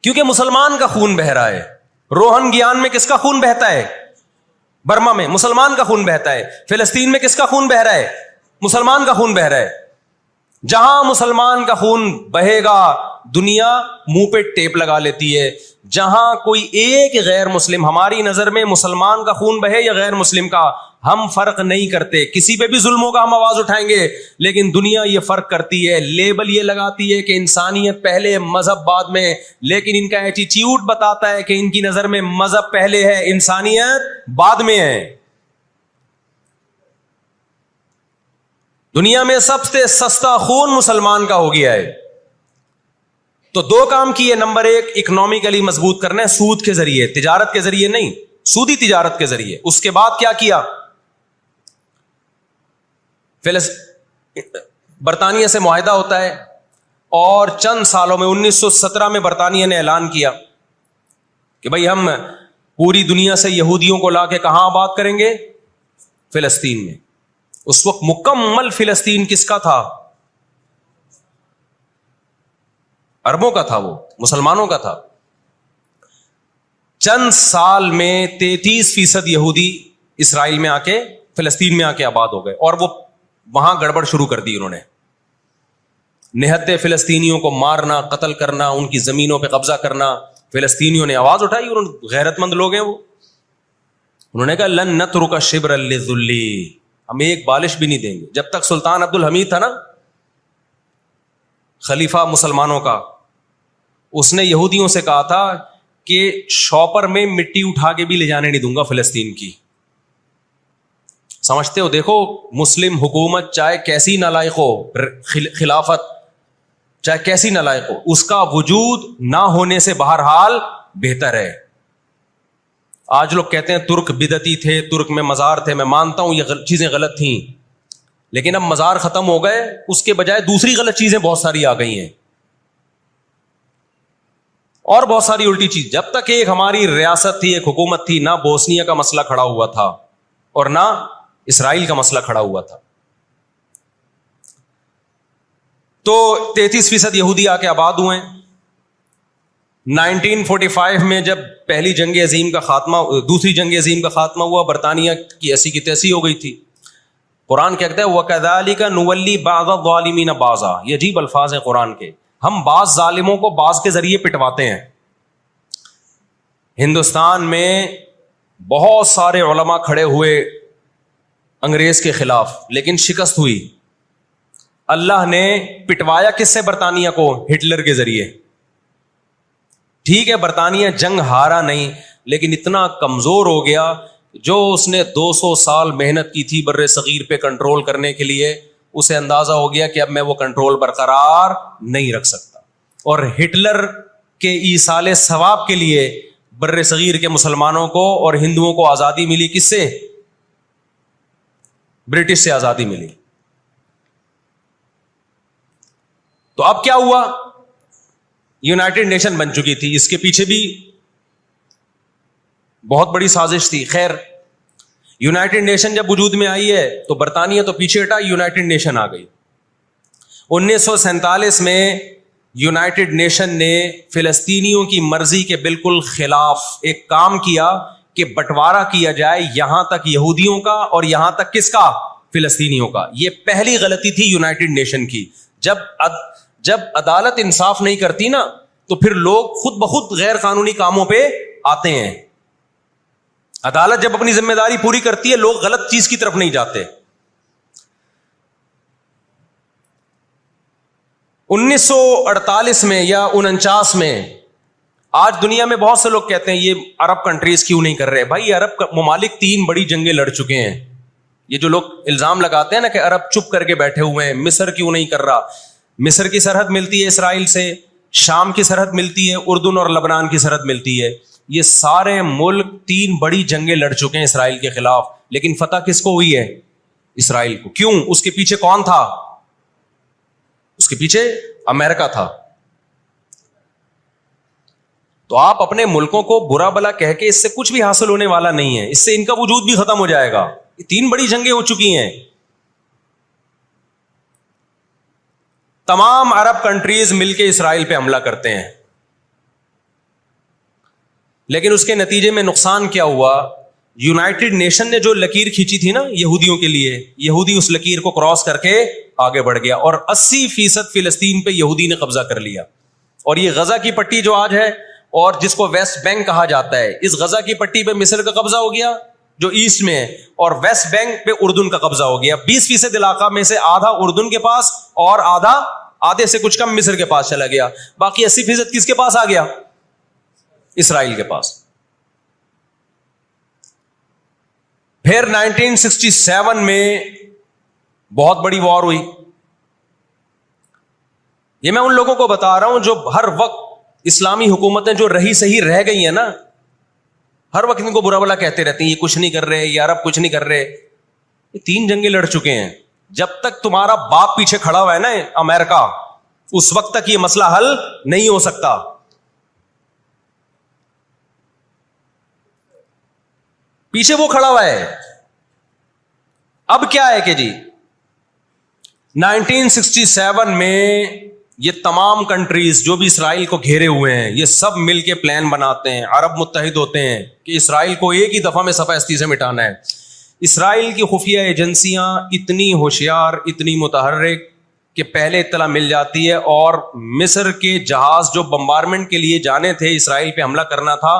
کیونکہ مسلمان کا خون بہ رہا ہے. روہن گیان میں کس کا خون بہتا ہے؟ برما میں مسلمان کا خون بہتا ہے. فلسطین میں کس کا خون بہ رہا ہے؟ مسلمان کا خون بہ رہا ہے. جہاں مسلمان کا خون بہے گا دنیا منہ پہ ٹیپ لگا لیتی ہے. جہاں کوئی ایک غیر مسلم, ہماری نظر میں مسلمان کا خون بہے یا غیر مسلم کا, ہم فرق نہیں کرتے, کسی پہ بھی ظلم ہوگا ہم آواز اٹھائیں گے. لیکن دنیا یہ فرق کرتی ہے, لیبل یہ لگاتی ہے کہ انسانیت پہلے مذہب بعد میں, لیکن ان کا ایٹیٹیوڈ بتاتا ہے کہ ان کی نظر میں مذہب پہلے ہے, انسانیت بعد میں ہے. دنیا میں سب سے سستا خون مسلمان کا ہو گیا ہے. تو 2 کام کیے, نمبر 1 اکنامکلی مضبوط کرنا ہے, سود کے ذریعے, تجارت کے ذریعے نہیں, سودی تجارت کے ذریعے. اس کے بعد کیا کیا؟ برطانیہ سے معاہدہ ہوتا ہے اور چند سالوں میں 1917 میں برطانیہ نے اعلان کیا کہ بھائی ہم پوری دنیا سے یہودیوں کو لا کے کہاں آباد کریں گے؟ فلسطین میں. اس وقت مکمل فلسطین کس کا تھا؟ عربوں کا تھا, وہ مسلمانوں کا تھا. چند سال میں 33% یہودی اسرائیل میں آ کے, فلسطین میں آ کے آباد ہو گئے, اور وہ وہاں گڑبڑ شروع کر دی انہوں نے. نہتے فلسطینیوں کو مارنا، قتل کرنا، ان کی زمینوں پہ قبضہ کرنا. فلسطینیوں نے آواز اٹھائی اور غیرت مند لوگ ہیں وہ، انہوں نے کہا لن نترک شبرا للذل، ہم ایک بالش بھی نہیں دیں گے. جب تک سلطان عبد الحمید تھا نا خلیفہ مسلمانوں کا، اس نے یہودیوں سے کہا تھا کہ شاپر میں مٹی اٹھا کے بھی لے جانے نہیں دوں گا فلسطین کی. سمجھتے ہو؟ دیکھو مسلم حکومت چاہے کیسی نالائق ہو، خلافت چاہے کیسی نالائق ہو، اس کا وجود نہ ہونے سے بہرحال بہتر ہے. آج لوگ کہتے ہیں ترک بدعتی تھے، ترک میں مزار تھے. میں مانتا ہوں یہ چیزیں غلط تھیں، لیکن اب مزار ختم ہو گئے، اس کے بجائے دوسری غلط چیزیں بہت ساری آ گئی ہیں اور بہت ساری الٹی چیز. جب تک ایک ہماری ریاست تھی، ایک حکومت تھی، نہ بوسنیا کا مسئلہ کھڑا ہوا تھا اور نہ اسرائیل کا مسئلہ کھڑا ہوا تھا. تو 33% یہودی آ کے آباد ہوئے. 1945 میں جب پہلی جنگ عظیم کا خاتمہ، دوسری جنگ عظیم کا خاتمہ ہوا، برطانیہ کی ایسی کی تیسی ہو گئی تھی. قرآن کہتا ہے وَكَذَلِكَ نُوَلِّي بَعْضَ الظَّالِمِينَ بَعْضًا، یہ عجیب الفاظ ہیں قرآن کے. ہم بعض ظالموں کو بعض کے ذریعے پٹواتے ہیں. ہندوستان میں بہت سارے علماء کھڑے ہوئے انگریز کے خلاف، لیکن شکست ہوئی. اللہ نے پٹوایا کس سے؟ برطانیہ کو، ہٹلر کے ذریعے. ٹھیک ہے برطانیہ جنگ ہارا نہیں، لیکن اتنا کمزور ہو گیا، جو اس نے 200 سال محنت کی تھی بر صغیر پہ کنٹرول کرنے کے لیے، اسے اندازہ ہو گیا کہ اب میں وہ کنٹرول برقرار نہیں رکھ سکتا. اور ہٹلر کے ایصال ثواب کے لیے بر صغیر کے مسلمانوں کو اور ہندوؤں کو آزادی ملی. کس سے؟ برٹش سے آزادی ملی. تو اب کیا ہوا؟ یونائٹڈ نیشن بن چکی تھی. اس کے پیچھے بھی بہت بڑی سازش تھی. خیر یونائٹڈ نیشن جب وجود میں آئی ہے تو برطانیہ تو پیچھے ہٹا، یونائٹڈ نیشن آ گئی. 1947 میں یونائٹڈ نیشن نے فلسطینیوں کی مرضی کے بالکل خلاف ایک کام کیا کہ بٹوارا کیا جائے، یہاں تک یہودیوں کا اور یہاں تک کس کا؟ فلسطینیوں کا. یہ پہلی غلطی تھی یونائٹڈ نیشن کی. جب عدالت انصاف نہیں کرتی نا تو پھر لوگ خود بخود غیر قانونی کاموں پہ آتے ہیں. عدالت جب اپنی ذمہ داری پوری کرتی ہے، لوگ غلط چیز کی طرف نہیں جاتے. 1948 میں یا 49 میں، آج دنیا میں بہت سے لوگ کہتے ہیں یہ عرب کنٹریز کیوں نہیں کر رہے. بھائی عرب ممالک 3 بڑی جنگیں لڑ چکے ہیں. یہ جو لوگ الزام لگاتے ہیں نا کہ عرب چپ کر کے بیٹھے ہوئے ہیں، مصر کیوں نہیں کر رہا. مصر کی سرحد ملتی ہے اسرائیل سے، شام کی سرحد ملتی ہے، اردن اور لبنان کی سرحد ملتی ہے. یہ سارے ملک 3 بڑی جنگیں لڑ چکے ہیں اسرائیل کے خلاف، لیکن فتح کس کو ہوئی ہے؟ اسرائیل کو. کیوں؟ اس کے پیچھے کون تھا؟ اس کے پیچھے امریکہ تھا. تو آپ اپنے ملکوں کو برا بلا کہہ کے اس سے کچھ بھی حاصل ہونے والا نہیں ہے. اس سے ان کا وجود بھی ختم ہو جائے گا. یہ 3 بڑی جنگیں ہو چکی ہیں. تمام عرب کنٹریز مل کے اسرائیل پہ حملہ کرتے ہیں، لیکن اس کے نتیجے میں نقصان کیا ہوا؟ یونائٹڈ نیشن نے جو لکیر کھینچی تھی نا یہودیوں کے لیے، یہودی اس لکیر کو کراس کر کے آگے بڑھ گیا اور 80% فلسطین پہ یہودی نے قبضہ کر لیا. اور یہ غزہ کی پٹی جو آج ہے اور جس کو ویسٹ بینک کہا جاتا ہے، اس غزہ کی پٹی پہ مصر کا قبضہ ہو گیا جو ایسٹ میں ہے، اور ویسٹ بینک پہ اردن کا قبضہ ہو گیا. 20% علاقہ میں سے آدھا اردن کے پاس اور آدھے سے کچھ کم مصر کے پاس چلا گیا. باقی 80% کس کے پاس آ گیا؟ اسرائیل کے پاس. پھر 1967 میں بہت بڑی وار ہوئی. یہ میں ان لوگوں کو بتا رہا ہوں جو ہر وقت اسلامی حکومتیں جو رہی صحیح رہ گئی ہیں نا، ہر وقت ان کو برا بلا کہتے رہتے ہیں، یہ کچھ نہیں کر رہے، یہ عرب کچھ نہیں کر رہے. یہ 3 جنگیں لڑ چکے ہیں. جب تک تمہارا باپ پیچھے کھڑا ہوا ہے نا امریکہ، اس وقت تک یہ مسئلہ حل نہیں ہو سکتا. پیچھے وہ کھڑا ہوا ہے. اب کیا ہے کہ جی 1967 میں یہ تمام کنٹریز جو بھی اسرائیل کو گھیرے ہوئے ہیں، یہ سب مل کے پلان بناتے ہیں، عرب متحد ہوتے ہیں کہ اسرائیل کو ایک ہی دفعہ میں صفحہ ہستی سے مٹانا ہے. اسرائیل کی خفیہ ایجنسیاں اتنی ہوشیار، اتنی متحرک کہ پہلے اطلاع مل جاتی ہے اور مصر کے جہاز جو بمبارمنٹ کے لیے جانے تھے اسرائیل پہ حملہ کرنا تھا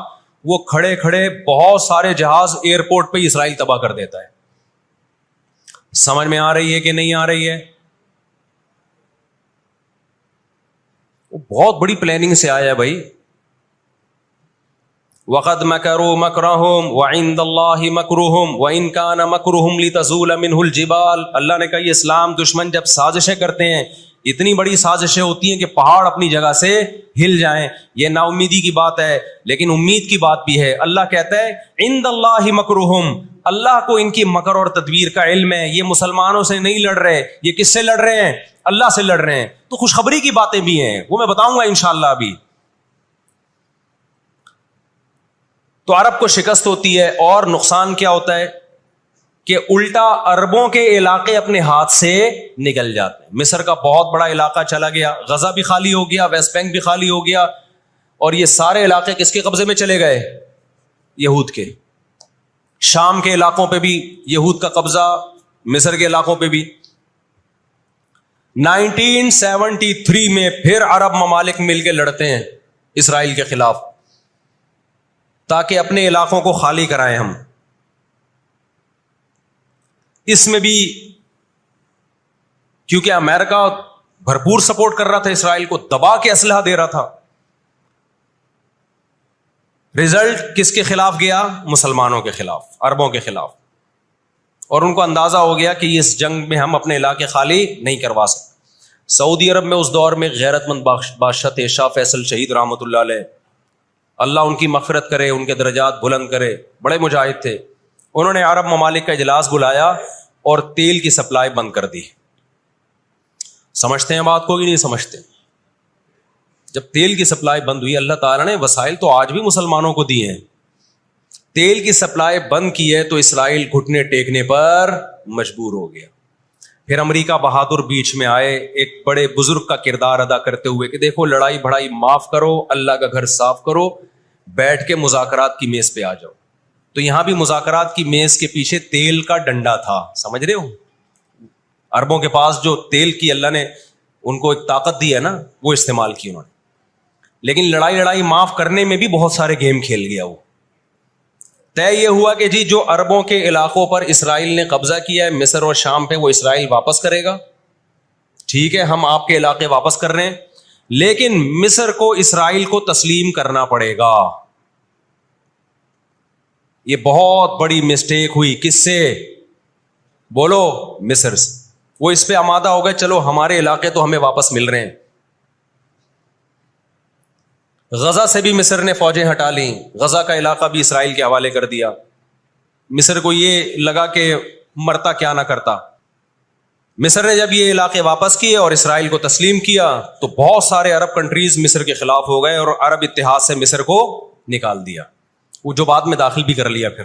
وہ کھڑے کھڑے بہت سارے جہاز ایئرپورٹ پہ اسرائیل تباہ کر دیتا ہے. سمجھ میں آ رہی ہے کہ نہیں آ رہی ہے؟ وہ بہت بڑی پلاننگ سے آیا ہے بھائی. وَقَدْ مَكَرُوا مَكْرَهُمْ وَعِنْدَ اللَّهِ مَكْرُهُمْ وَإِنْ كَانَ مَكْرُهُمْ لِتَزُولَ مِنْهُ الْجِبَالُ. اللہ نے کہا یہ اسلام دشمن جب سازشیں کرتے ہیں اتنی بڑی سازشیں ہوتی ہیں کہ پہاڑ اپنی جگہ سے ہل جائیں. یہ نا امیدی کی بات ہے لیکن امید کی بات بھی ہے. اللہ کہتا ہے عند اللہ مکرہم، اللہ کو ان کی مکر اور تدبیر کا علم ہے. یہ مسلمانوں سے نہیں لڑ رہے، یہ کس سے لڑ رہے ہیں؟ اللہ سے لڑ رہے ہیں. تو خوشخبری کی باتیں بھی ہیں، وہ میں بتاؤں گا انشاءاللہ ابھی. تو عرب کو شکست ہوتی ہے اور نقصان کیا ہوتا ہے کہ الٹا عربوں کے علاقے اپنے ہاتھ سے نکل جاتے ہیں. مصر کا بہت بڑا علاقہ چلا گیا، غزہ بھی خالی ہو گیا، ویسٹ بینک بھی خالی ہو گیا، اور یہ سارے علاقے کس کے قبضے میں چلے گئے؟ یہود کے. شام کے علاقوں پہ بھی یہود کا قبضہ، مصر کے علاقوں پہ بھی. 1973 میں پھر عرب ممالک مل کے لڑتے ہیں اسرائیل کے خلاف تاکہ اپنے علاقوں کو خالی کرائیں ہم. اس میں بھی کیونکہ امریکہ بھرپور سپورٹ کر رہا تھا اسرائیل کو، دبا کے اسلحہ دے رہا تھا. رزلٹ کس کے خلاف گیا؟ مسلمانوں کے خلاف، عربوں کے خلاف. اور ان کو اندازہ ہو گیا کہ اس جنگ میں ہم اپنے علاقے خالی نہیں کروا سکتے. سعودی عرب میں اس دور میں غیرت مند بادشاہ تھے شاہ فیصل شہید رحمۃ اللہ علیہ، اللہ ان کی مغفرت کرے، ان کے درجات بلند کرے، بڑے مجاہد تھے. انہوں نے عرب ممالک کا اجلاس بلایا اور تیل کی سپلائی بند کر دی. سمجھتے ہیں بات کو کہ نہیں سمجھتے؟ جب تیل کی سپلائی بند ہوئی، اللہ تعالیٰ نے وسائل تو آج بھی مسلمانوں کو دیے ہیں، تیل کی سپلائی بند کی ہے تو اسرائیل گھٹنے ٹیکنے پر مجبور ہو گیا. پھر امریکہ بہادر بیچ میں آئے ایک بڑے بزرگ کا کردار ادا کرتے ہوئے کہ دیکھو لڑائی بڑائی معاف کرو، اللہ کا گھر صاف کرو، بیٹھ کے مذاکرات کی میز پہ آ جاؤ. تو یہاں بھی مذاکرات کی میز کے پیچھے تیل کا ڈنڈا تھا. سمجھ رہے ہو؟ عربوں کے پاس جو تیل کی اللہ نے ان کو ایک طاقت دی ہے نا، وہ استعمال کی انہوں نے. لیکن لڑائی معاف کرنے میں بھی بہت سارے گیم کھیل گیا. وہ طے یہ ہوا کہ جی جو عربوں کے علاقوں پر اسرائیل نے قبضہ کیا ہے مصر اور شام پہ، وہ اسرائیل واپس کرے گا. ٹھیک ہے، ہم آپ کے علاقے واپس کر رہے ہیں، لیکن مصر کو اسرائیل کو تسلیم کرنا پڑے گا. یہ بہت بڑی مسٹیک ہوئی. کس سے؟ بولو، مصر سے. وہ اس پہ آمادہ ہو گئے، چلو ہمارے علاقے تو ہمیں واپس مل رہے ہیں. غزہ سے بھی مصر نے فوجیں ہٹا لیں، غزہ کا علاقہ بھی اسرائیل کے حوالے کر دیا. مصر کو یہ لگا کہ مرتا کیا نہ کرتا. مصر نے جب یہ علاقے واپس کیے اور اسرائیل کو تسلیم کیا تو بہت سارے عرب کنٹریز مصر کے خلاف ہو گئے اور عرب اتحاد سے مصر کو نکال دیا. وہ جو بعد میں داخل بھی کر لیا، پھر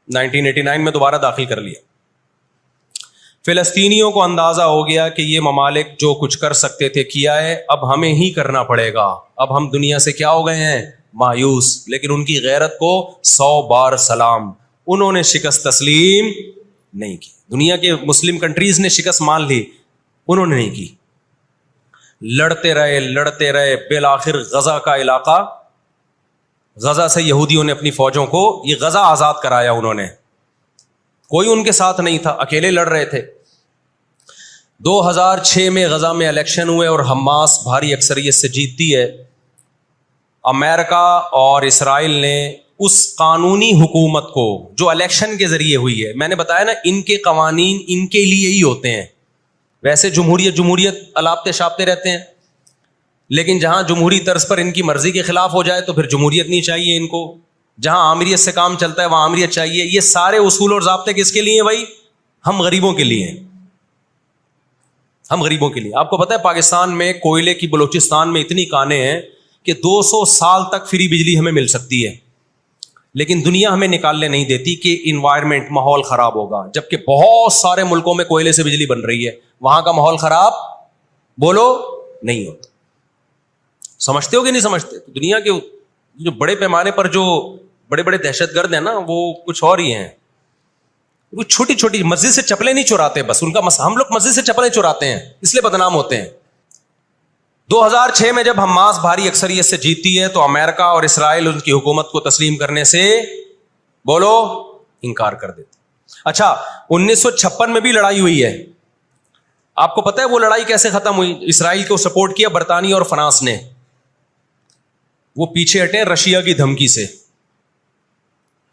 1989 میں دوبارہ داخل کر لیا. فلسطینیوں کو اندازہ ہو گیا کہ یہ ممالک جو کچھ کر سکتے تھے کیا ہے، اب ہمیں ہی کرنا پڑے گا. اب ہم دنیا سے کیا ہو گئے ہیں؟ مایوس. لیکن ان کی غیرت کو 100 بار سلام. انہوں نے شکست تسلیم نہیں کی. دنیا کے مسلم کنٹریز نے شکست مان لی، انہوں نے نہیں کی. لڑتے رہے بالآخر غزہ کا علاقہ، غزہ سے یہودیوں نے اپنی فوجوں کو یہ غزہ آزاد کرایا. انہوں نے، کوئی ان کے ساتھ نہیں تھا، اکیلے لڑ رہے تھے. 2006 میں غزہ میں الیکشن ہوئے اور حماس بھاری اکثریت سے جیتتی ہے. امریکہ اور اسرائیل نے اس قانونی حکومت کو جو الیکشن کے ذریعے ہوئی ہے، میں نے بتایا نا ان کے قوانین ان کے لیے ہی ہوتے ہیں. ویسے جمہوریت الاپتے شاپتے رہتے ہیں، لیکن جہاں جمہوری طرز پر ان کی مرضی کے خلاف ہو جائے تو پھر جمہوریت نہیں چاہیے ان کو. جہاں آمریت سے کام چلتا ہے وہاں آمریت چاہیے. یہ سارے اصول اور ضابطے کس کے لیے ہیں بھائی؟ ہم غریبوں کے لیے ہیں. ہم غریبوں کے لیے. آپ کو پتہ ہے پاکستان میں کوئلے کی بلوچستان میں اتنی کانیں ہیں کہ 200 سال تک فری بجلی ہمیں مل سکتی ہے، لیکن دنیا ہمیں نکالنے نہیں دیتی کہ انوائرمنٹ، ماحول خراب ہوگا. جبکہ بہت سارے ملکوں میں کوئلے سے بجلی بن رہی ہے، وہاں کا ماحول خراب بولو نہیں ہوتا. سمجھتے ہو کہ نہیں سمجھتے؟ دنیا کے جو بڑے پیمانے پر جو بڑے بڑے دہشت گرد ہیں نا، وہ کچھ اور ہی ہیں. وہ چھوٹی چھوٹی مسجد سے چپلیں نہیں چراتے بس ان کا ہم لوگ مسجد سے چپلیں چراتے ہیں اس لیے بدنام ہوتے ہیں. 2006 میں جب حماس بھاری اکثریت سے جیتتی ہے تو امریکہ اور اسرائیل ان کی حکومت کو تسلیم کرنے سے بولو انکار کر دیتے. اچھا 1956 میں بھی لڑائی ہوئی ہے. آپ کو پتا ہے وہ لڑائی کیسے ختم ہوئی؟ اسرائیل کو سپورٹ کیا برطانیہ اور فرانس نے. وہ پیچھے ہٹے رشیا کی دھمکی سے.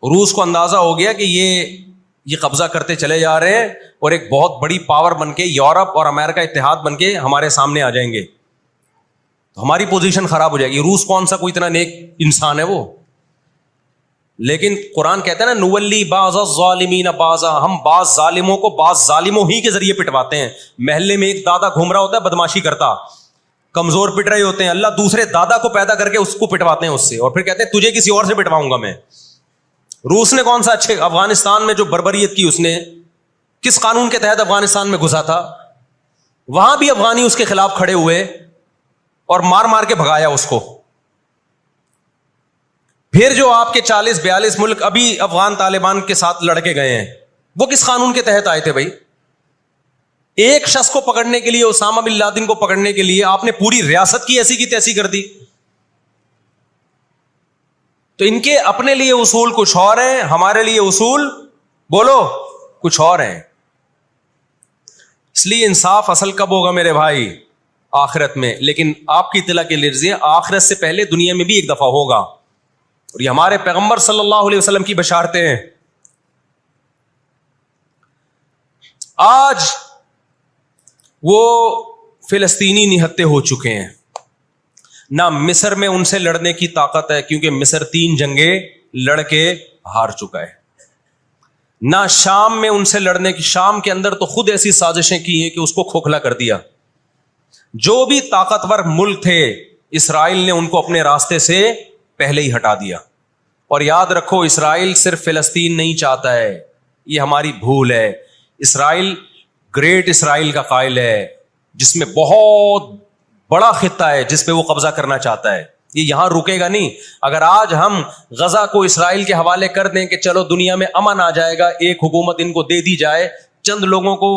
روس کو اندازہ ہو گیا کہ یہ قبضہ کرتے چلے جا رہے ہیں اور ایک بہت بڑی پاور بن کے یورپ اور امریکہ اتحاد بن کے ہمارے سامنے آ جائیں گے تو ہماری پوزیشن خراب ہو جائے گی. روس کون سا کوئی اتنا نیک انسان ہے وہ. لیکن قرآن کہتا ہے نا نولی بعض الظالمین بعضا, ہم بعض ظالموں کو بعض ظالموں ہی کے ذریعے پٹواتے ہیں. محلے میں ایک دادا گھوم رہا ہوتا ہے بدماشی کرتا, کمزور پٹ رہے ہوتے ہیں, اللہ دوسرے دادا کو پیدا کر کے اس کو پٹواتے ہیں اس سے, اور پھر کہتے ہیں تجھے کسی اور سے پٹواؤں گا میں. روس نے کون سا اچھے افغانستان میں جو بربریت کی اس نے کس قانون کے تحت افغانستان میں گھسا تھا؟ وہاں بھی افغانی اس کے خلاف کھڑے ہوئے اور مار مار کے بھگایا اس کو. پھر جو آپ کے 40-42 ملک ابھی افغان طالبان کے ساتھ لڑ کے گئے ہیں وہ کس قانون کے تحت آئے تھے بھائی؟ ایک شخص کو پکڑنے کے لیے, اسامہ بن لادن کو پکڑنے کے لیے آپ نے پوری ریاست کی ایسی کی تیسی کر دی. تو ان کے اپنے لیے اصول کچھ اور ہیں, ہمارے لیے اصول بولو کچھ اور ہیں. اس لیے انصاف اصل کب ہوگا میرے بھائی؟ آخرت میں. لیکن آپ کی اطلاع کے لیے آخرت سے پہلے دنیا میں بھی ایک دفعہ ہوگا, اور یہ ہمارے پیغمبر صلی اللہ علیہ وسلم کی بشارتیں ہیں. آج وہ فلسطینی نہتے ہو چکے ہیں. نہ مصر میں ان سے لڑنے کی طاقت ہے کیونکہ مصر 3 جنگیں لڑ کے ہار چکا ہے. نہ شام میں ان سے لڑنے کی, شام کے اندر تو خود ایسی سازشیں کی ہیں کہ اس کو کھوکھلا کر دیا. جو بھی طاقتور ملک تھے اسرائیل نے ان کو اپنے راستے سے پہلے ہی ہٹا دیا. اور یاد رکھو اسرائیل صرف فلسطین نہیں چاہتا ہے, یہ ہماری بھول ہے. اسرائیل گریٹ اسرائیل کا قائل ہے جس میں بہت بڑا خطہ ہے جس پہ وہ قبضہ کرنا چاہتا ہے. یہ یہاں رکے گا نہیں. اگر آج ہم غزہ کو اسرائیل کے حوالے کر دیں کہ چلو دنیا میں امن آ جائے گا, ایک حکومت ان کو دے دی جائے, چند لوگوں کو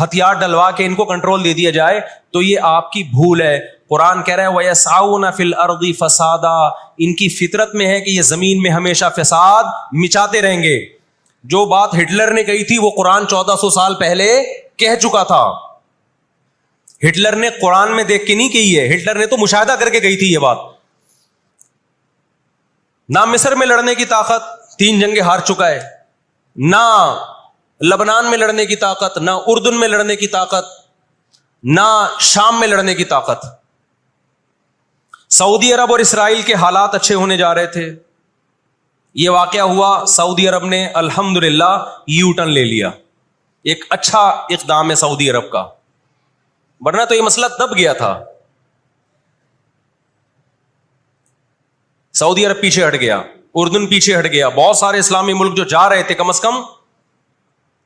ہتھیار ڈلوا کے ان کو کنٹرول دے دیا جائے, تو یہ آپ کی بھول ہے. قرآن کہہ رہا ہے وَيَسْعَوْنَ فِي الْأَرْضِ فَسَادًا, ان کی فطرت میں ہے کہ یہ زمین میں ہمیشہ فساد مچاتے رہیں گے. جو بات ہٹلر نے کہی تھی وہ قرآن 1400 سال پہلے کہہ چکا تھا. ہٹلر نے قرآن میں دیکھ کے نہیں کہی ہے, ہٹلر نے تو مشاہدہ کر کے کہی تھی یہ بات. نہ مصر میں لڑنے کی طاقت, 3 جنگیں ہار چکا ہے. نہ لبنان میں لڑنے کی طاقت, نہ اردن میں لڑنے کی طاقت, نہ شام میں لڑنے کی طاقت. سعودی عرب اور اسرائیل کے حالات اچھے ہونے جا رہے تھے. یہ واقعہ ہوا, سعودی عرب نے الحمدللہ یو ٹرن لے لیا. ایک اچھا اقدام ہے سعودی عرب کا, ورنہ تو یہ مسئلہ دب گیا تھا. سعودی عرب پیچھے ہٹ گیا, اردن پیچھے ہٹ گیا. بہت سارے اسلامی ملک جو جا رہے تھے کم از کم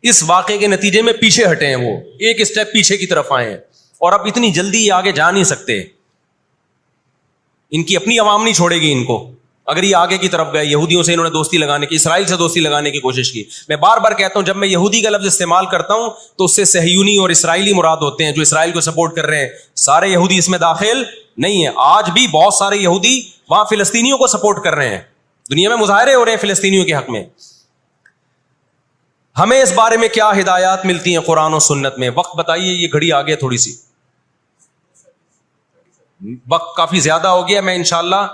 اس واقعے کے نتیجے میں پیچھے ہٹے ہیں, وہ ایک اسٹیپ پیچھے کی طرف آئے ہیں. اور اب اتنی جلدی یہ آگے جا نہیں سکتے, ان کی اپنی عوام نہیں چھوڑے گی ان کو. اگر یہ آگے کی طرف گئے, یہودیوں سے انہوں نے دوستی لگانے کی, اسرائیل سے دوستی لگانے کی کوشش کی. میں بار بار کہتا ہوں جب میں یہودی کا لفظ استعمال کرتا ہوں تو اس سے صہیونی اور اسرائیلی مراد ہوتے ہیں جو اسرائیل کو سپورٹ کر رہے ہیں. سارے یہودی اس میں داخل نہیں ہیں. آج بھی بہت سارے یہودی وہاں فلسطینیوں کو سپورٹ کر رہے ہیں. دنیا میں مظاہرے ہو رہے ہیں فلسطینیوں کے حق میں. ہمیں اس بارے میں کیا ہدایات ملتی ہیں قرآن و سنت میں؟ وقت بتائیے, یہ گھڑی آگے تھوڑی سی, وقت کافی زیادہ ہو گیا. میں انشاءاللہ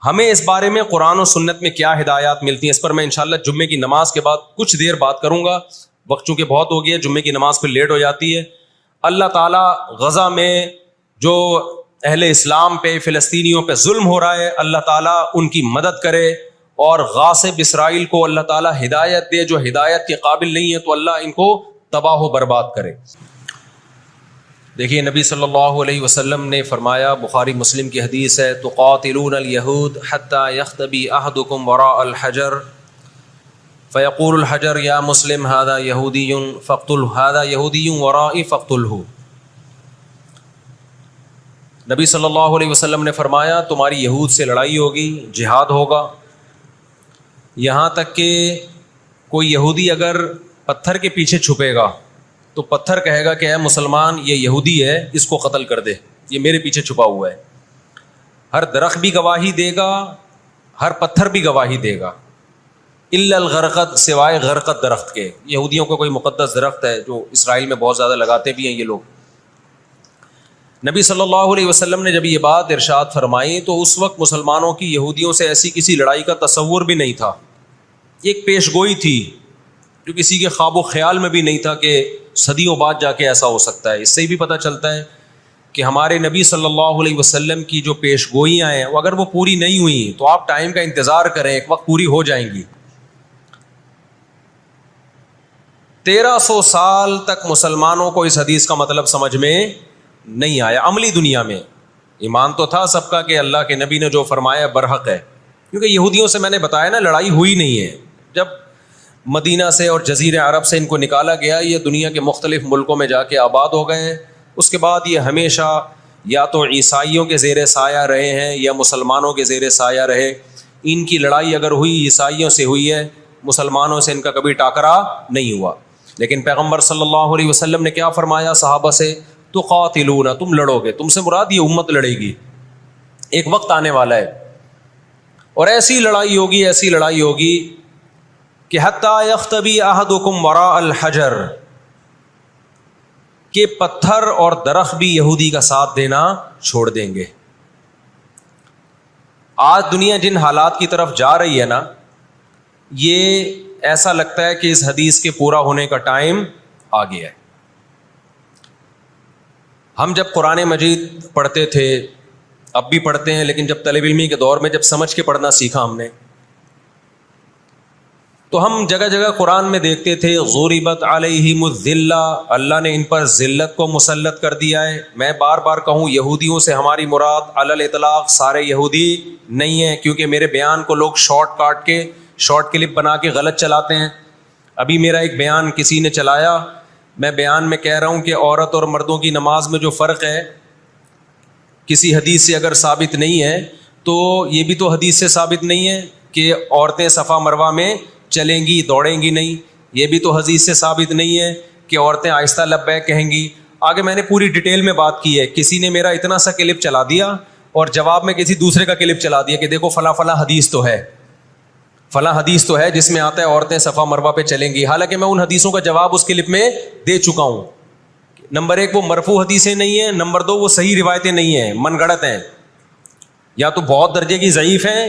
ہمیں اس بارے میں قرآن و سنت میں کیا ہدایات ملتی ہیں اس پر میں انشاءاللہ جمعے کی نماز کے بعد کچھ دیر بات کروں گا. وقت چونکہ بہت ہو گیا, جمعے کی نماز پہ لیٹ ہو جاتی ہے. اللہ تعالیٰ غزہ میں جو اہل اسلام پہ, فلسطینیوں پہ ظلم ہو رہا ہے, اللہ تعالیٰ ان کی مدد کرے, اور غاصب اسرائیل کو اللہ تعالیٰ ہدایت دے. جو ہدایت کے قابل نہیں ہے تو اللہ ان کو تباہ و برباد کرے. دیکھیے نبی صلی اللہ علیہ وسلم نے فرمایا, بخاری مسلم کی حدیث ہے, تقاتلون الیہود حتی یختبی احدکم وراء الحجر فیقول الحجر یا مسلم ھذا یہودی فاقتل ھذا یہودی ورائی فاقتلہ. نبی صلی اللہ علیہ وسلم نے فرمایا تمہاری یہود سے لڑائی ہوگی, جہاد ہوگا, یہاں تک کہ کوئی یہودی اگر پتھر کے پیچھے چھپے گا تو پتھر کہے گا کہ اے مسلمان یہ یہودی ہے، اس کو قتل کر دے، یہ میرے پیچھے چھپا ہوا ہے۔ ہر درخت بھی گواہی دے گا، ہر پتھر بھی گواہی دے گا، الا الغرقد، سوائے غرقد درخت کے۔ یہودیوں کا کوئی مقدس درخت ہے جو اسرائیل میں بہت زیادہ لگاتے بھی ہیں یہ لوگ۔ نبی صلی اللہ علیہ وسلم نے جب یہ بات ارشاد فرمائی تو اس وقت مسلمانوں کی یہودیوں سے ایسی کسی لڑائی کا تصور بھی نہیں تھا، ایک پیش گوئی تھی جو کسی کے خواب و خیال میں بھی نہیں تھا کہ صدیوں بعد جا کے ایسا ہو سکتا ہے۔ اس سے بھی پتہ چلتا ہے کہ ہمارے نبی صلی اللہ علیہ وسلم کی جو پیش گوئیاں ہیں اگر وہ پوری نہیں ہوئی تو آپ ٹائم کا انتظار کریں، ایک وقت پوری ہو جائیں گی۔ 1300 سال تک مسلمانوں کو اس حدیث کا مطلب سمجھ میں نہیں آیا، عملی دنیا میں ایمان تو تھا سب کا کہ اللہ کے نبی نے جو فرمایا برحق ہے، کیونکہ یہودیوں سے میں نے بتایا نا لڑائی ہوئی نہیں ہے۔ جب مدینہ سے اور جزیرہ عرب سے ان کو نکالا گیا، یہ دنیا کے مختلف ملکوں میں جا کے آباد ہو گئے ہیں۔ اس کے بعد یہ ہمیشہ یا تو عیسائیوں کے زیر سایہ رہے ہیں یا مسلمانوں کے زیر سایہ رہے۔ ان کی لڑائی اگر ہوئی عیسائیوں سے ہوئی ہے، مسلمانوں سے ان کا کبھی ٹاکرا نہیں ہوا۔ لیکن پیغمبر صلی اللہ علیہ وسلم نے کیا فرمایا صحابہ سے؟ تقاتلون، تم لڑو گے، تم سے مراد یہ امت لڑے گی، ایک وقت آنے والا ہے اور ایسی لڑائی ہوگی، ایسی لڑائی ہوگی کہ حتی یختبی احدکم وراء الحجر، کہ پتھر اور درخت بھی یہودی کا ساتھ دینا چھوڑ دیں گے۔ آج دنیا جن حالات کی طرف جا رہی ہے نا، یہ ایسا لگتا ہے کہ اس حدیث کے پورا ہونے کا ٹائم آ گیا ہے۔ ہم جب قرآن مجید پڑھتے تھے، اب بھی پڑھتے ہیں، لیکن جب طالب علمی کے دور میں جب سمجھ کے پڑھنا سیکھا ہم نے، تو ہم جگہ جگہ قرآن میں دیکھتے تھے ضربت علیہم الذلہ، اللہ نے ان پر ذلت کو مسلط کر دیا ہے۔ میں بار بار کہوں، یہودیوں سے ہماری مراد علی الاطلاق سارے یہودی نہیں ہیں، کیونکہ میرے بیان کو لوگ شارٹ کلپ بنا کے غلط چلاتے ہیں۔ ابھی میرا ایک بیان کسی نے چلایا، میں بیان میں کہہ رہا ہوں کہ عورت اور مردوں کی نماز میں جو فرق ہے کسی حدیث سے اگر ثابت نہیں ہے تو یہ بھی تو حدیث سے ثابت نہیں ہے کہ عورتیں صفا مروہ میں چلیں گی، دوڑیں گی نہیں۔ یہ بھی تو حدیث سے ثابت نہیں ہے کہ عورتیں آہستہ لبیک کہیں گی۔ آگے میں نے پوری ڈیٹیل میں بات کی ہے۔ کسی نے میرا اتنا سا کلپ چلا دیا اور جواب میں کسی دوسرے کا کلپ چلا دیا کہ دیکھو فلاں فلاں حدیث تو ہے، فلاں حدیث تو ہے جس میں آتا ہے عورتیں صفا مروہ پہ چلیں گی، حالانکہ میں ان حدیثوں کا جواب اس کلپ میں دے چکا ہوں۔ نمبر 1 وہ مرفوع حدیثیں نہیں ہیں، نمبر 2 وہ صحیح روایتیں نہیں ہیں، من گڑت ہیں، یا تو بہت درجے کی ضعیف ہیں،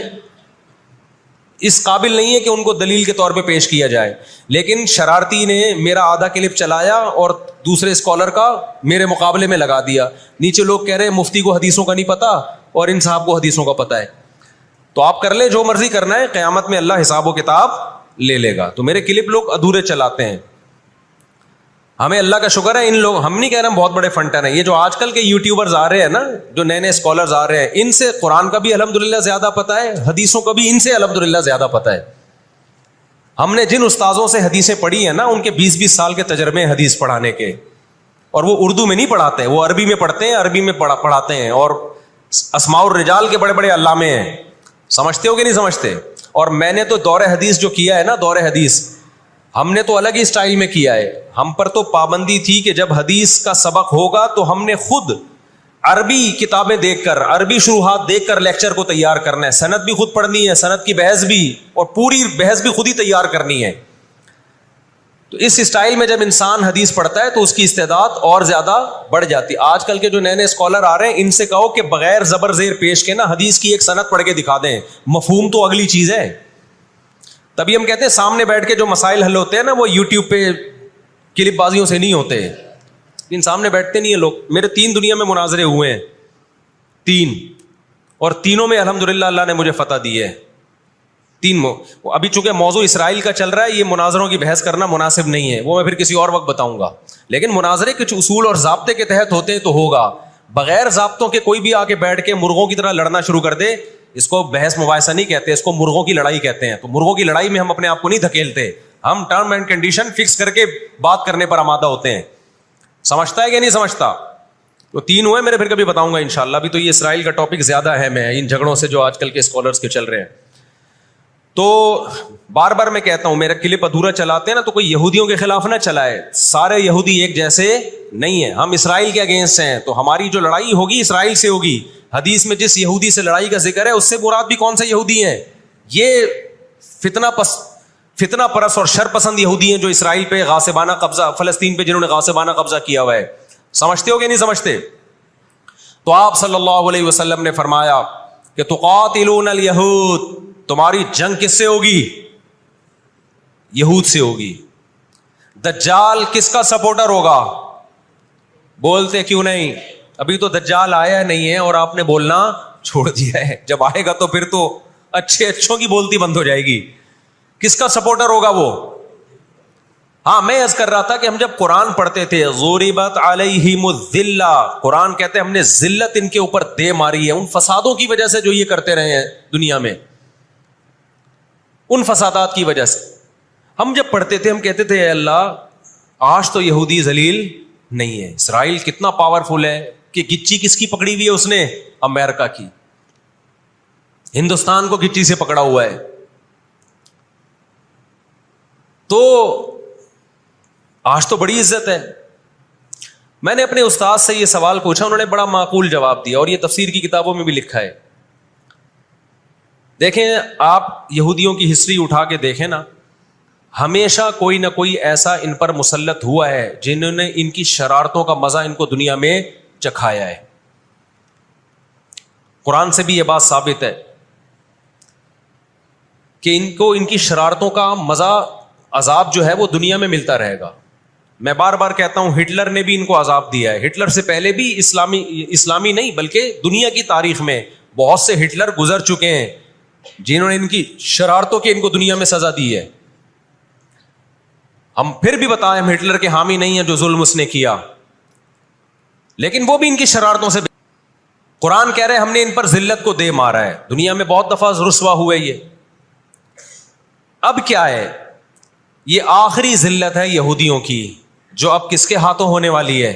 اس قابل نہیں ہے کہ ان کو دلیل کے طور پہ پیش کیا جائے۔ لیکن شرارتی نے میرا آدھا کلپ چلایا اور دوسرے اسکالر کا میرے مقابلے میں لگا دیا۔ نیچے لوگ کہہ رہے ہیں مفتی کو حدیثوں کا نہیں پتا اور ان صاحب کو حدیثوں کا پتا ہے۔ تو آپ کر لیں جو مرضی کرنا ہے، قیامت میں اللہ حساب و کتاب لے لے گا۔ تو میرے کلپ لوگ ادھورے چلاتے ہیں۔ ہمیں اللہ کا شکر ہے، ان لوگ، ہم نہیں کہہ رہے ہم بہت بڑے فنٹر ہیں، یہ جو آج کل کے یوٹیوبرز آ رہے ہیں نا، جو نئے نئے اسکالرز آ رہے ہیں، ان سے قرآن کا بھی الحمدللہ زیادہ پتہ ہے، حدیثوں کا بھی ان سے الحمدللہ زیادہ پتہ ہے۔ ہم نے جن استاذوں سے حدیثیں پڑھی ہیں نا، ان کے 20-20 سال کے تجربے ہیں حدیث پڑھانے کے، اور وہ اردو میں نہیں پڑھاتے، وہ عربی میں پڑھتے ہیں، عربی میں پڑھاتے ہیں، اور اسماء الرجال کے بڑے بڑے علامے ہیں۔ سمجھتے ہو کہ نہیں سمجھتے؟ اور میں نے تو دور حدیث جو کیا ہے نا، دور حدیث ہم نے تو الگ ہی اسٹائل میں کیا ہے۔ ہم پر تو پابندی تھی کہ جب حدیث کا سبق ہوگا تو ہم نے خود عربی کتابیں دیکھ کر، عربی شروحات دیکھ کر لیکچر کو تیار کرنا ہے، سند بھی خود پڑھنی ہے، سند کی بحث بھی، اور پوری بحث بھی خود ہی تیار کرنی ہے۔ تو اس اسٹائل میں جب انسان حدیث پڑھتا ہے تو اس کی استعداد اور زیادہ بڑھ جاتی ہے۔ آج کل کے جو نئے نئے اسکالر آ رہے ہیں، ان سے کہو کہ بغیر زبر زیر پیش کے نا حدیث کی ایک سند پڑھ کے دکھا دیں، مفہوم تو اگلی چیز ہے۔ تبھی ہم کہتے ہیں سامنے بیٹھ کے جو مسائل حل ہوتے ہیں نا، وہ یوٹیوب پہ کلپ بازیوں سے نہیں ہوتے، ان سامنے بیٹھتے نہیں ہیں لوگ۔ میرے 3 دنیا میں مناظرے ہوئے ہیں، 3، اور تینوں میں الحمدللہ اللہ نے مجھے فتح دی ہے۔ 3 ابھی چونکہ موضوع اسرائیل کا چل رہا ہے، یہ مناظروں کی بحث کرنا مناسب نہیں ہے، وہ میں پھر کسی اور وقت بتاؤں گا۔ لیکن مناظرے کچھ اصول اور ضابطے کے تحت ہوتے ہیں تو ہوگا، بغیر ضابطوں کے کوئی بھی آ کے بیٹھ کے مرغوں کی طرح لڑنا شروع کر دے، اس کو بحث مباحثہ نہیں کہتے، اس کو مرغوں کی لڑائی کہتے ہیں۔ تو مرغوں کی لڑائی میں ہم اپنے آپ کو نہیں دھکیلتے، ہم ٹرم اینڈ کنڈیشن فکس کر کے بات کرنے پر آمادہ ہوتے ہیں۔ سمجھتا ہے کہ نہیں سمجھتا؟ تو 3 ہوئے میرے، پھر کبھی بتاؤں گا انشاءاللہ۔ ابھی تو یہ اسرائیل کا ٹاپک زیادہ اہم ہے ان جھگڑوں سے جو آج کل کے اسکالرز کے چل رہے ہیں۔ تو بار بار میں کہتا ہوں میرا کلپ ادھورا چلاتے ہیں نا تو کوئی یہودیوں کے خلاف نہ چلائے, سارے یہودی ایک جیسے نہیں ہیں, ہم اسرائیل کے اگینسٹ ہیں, تو ہماری جو لڑائی ہوگی اسرائیل سے ہوگی. حدیث میں جس یہودی سے لڑائی کا ذکر ہے اس سے مراد بھی کون سے یہودی ہیں؟ یہ فتنہ پرست اور شر پسند یہودی ہیں جو اسرائیل پہ غاصبانہ قبضہ, فلسطین پہ جنہوں نے غاصبانہ قبضہ کیا ہوا ہے. سمجھتے ہو کہ نہیں سمجھتے؟ تو آپ صلی اللہ علیہ وسلم نے فرمایا کہ تقاتلون الیہود, تمہاری جنگ کس سے ہوگی؟ یہود سے ہوگی. دجال کس کا سپورٹر ہوگا؟ بولتے کیوں نہیں؟ ابھی تو دجال آیا نہیں ہے اور آپ نے بولنا چھوڑ دیا ہے, جب آئے گا تو پھر تو اچھوں کی بولتی بند ہو جائے گی. کس کا سپورٹر ہوگا وہ؟ ہاں میں عرض کر رہا تھا کہ ہم جب قرآن پڑھتے تھے ضربت علیہم الذلہ, قرآن کہتے ہیں ہم نے ذلت ان کے اوپر دے ماری ہے ان فسادوں کی وجہ سے جو یہ کرتے رہے ہیں دنیا میں, ان فسادات کی وجہ سے. ہم جب پڑھتے تھے ہم کہتے تھے اے اللہ آج تو یہودی ذلیل نہیں ہے, اسرائیل کتنا پاورفل ہے کہ گچی کس کی پکڑی ہوئی ہے اس نے؟ امریکہ کی. ہندوستان کو گچی سے پکڑا ہوا ہے. تو آج تو بڑی عزت ہے. میں نے اپنے استاد سے یہ سوال پوچھا, انہوں نے بڑا معقول جواب دیا اور یہ تفسیر کی کتابوں میں بھی لکھا ہے. دیکھیں آپ یہودیوں کی ہسٹری اٹھا کے دیکھیں نا, ہمیشہ کوئی نہ کوئی ایسا ان پر مسلط ہوا ہے جنہوں نے ان کی شرارتوں کا مزہ ان کو دنیا میں چکھایا ہے. قرآن سے بھی یہ بات ثابت ہے کہ ان کو ان کی شرارتوں کا مزہ, عذاب جو ہے وہ دنیا میں ملتا رہے گا. میں بار بار کہتا ہوں ہٹلر نے بھی ان کو عذاب دیا ہے. ہٹلر سے پہلے بھی اسلامی نہیں بلکہ دنیا کی تاریخ میں بہت سے ہٹلر گزر چکے ہیں جنہوں نے ان کی شرارتوں کے ان کو دنیا میں سزا دی ہے. ہم پھر بھی بتائیں ہم ہٹلر کے حامی نہیں ہیں جو ظلم اس نے کیا, لیکن وہ بھی ان کی شرارتوں سے. قرآن کہہ رہے ہم نے ان پر ذلت کو دے مارا ہے. دنیا میں بہت دفعہ رسوا ہوئے یہ. اب کیا ہے؟ یہ آخری ذلت ہے یہودیوں کی جو اب کس کے ہاتھوں ہونے والی ہے؟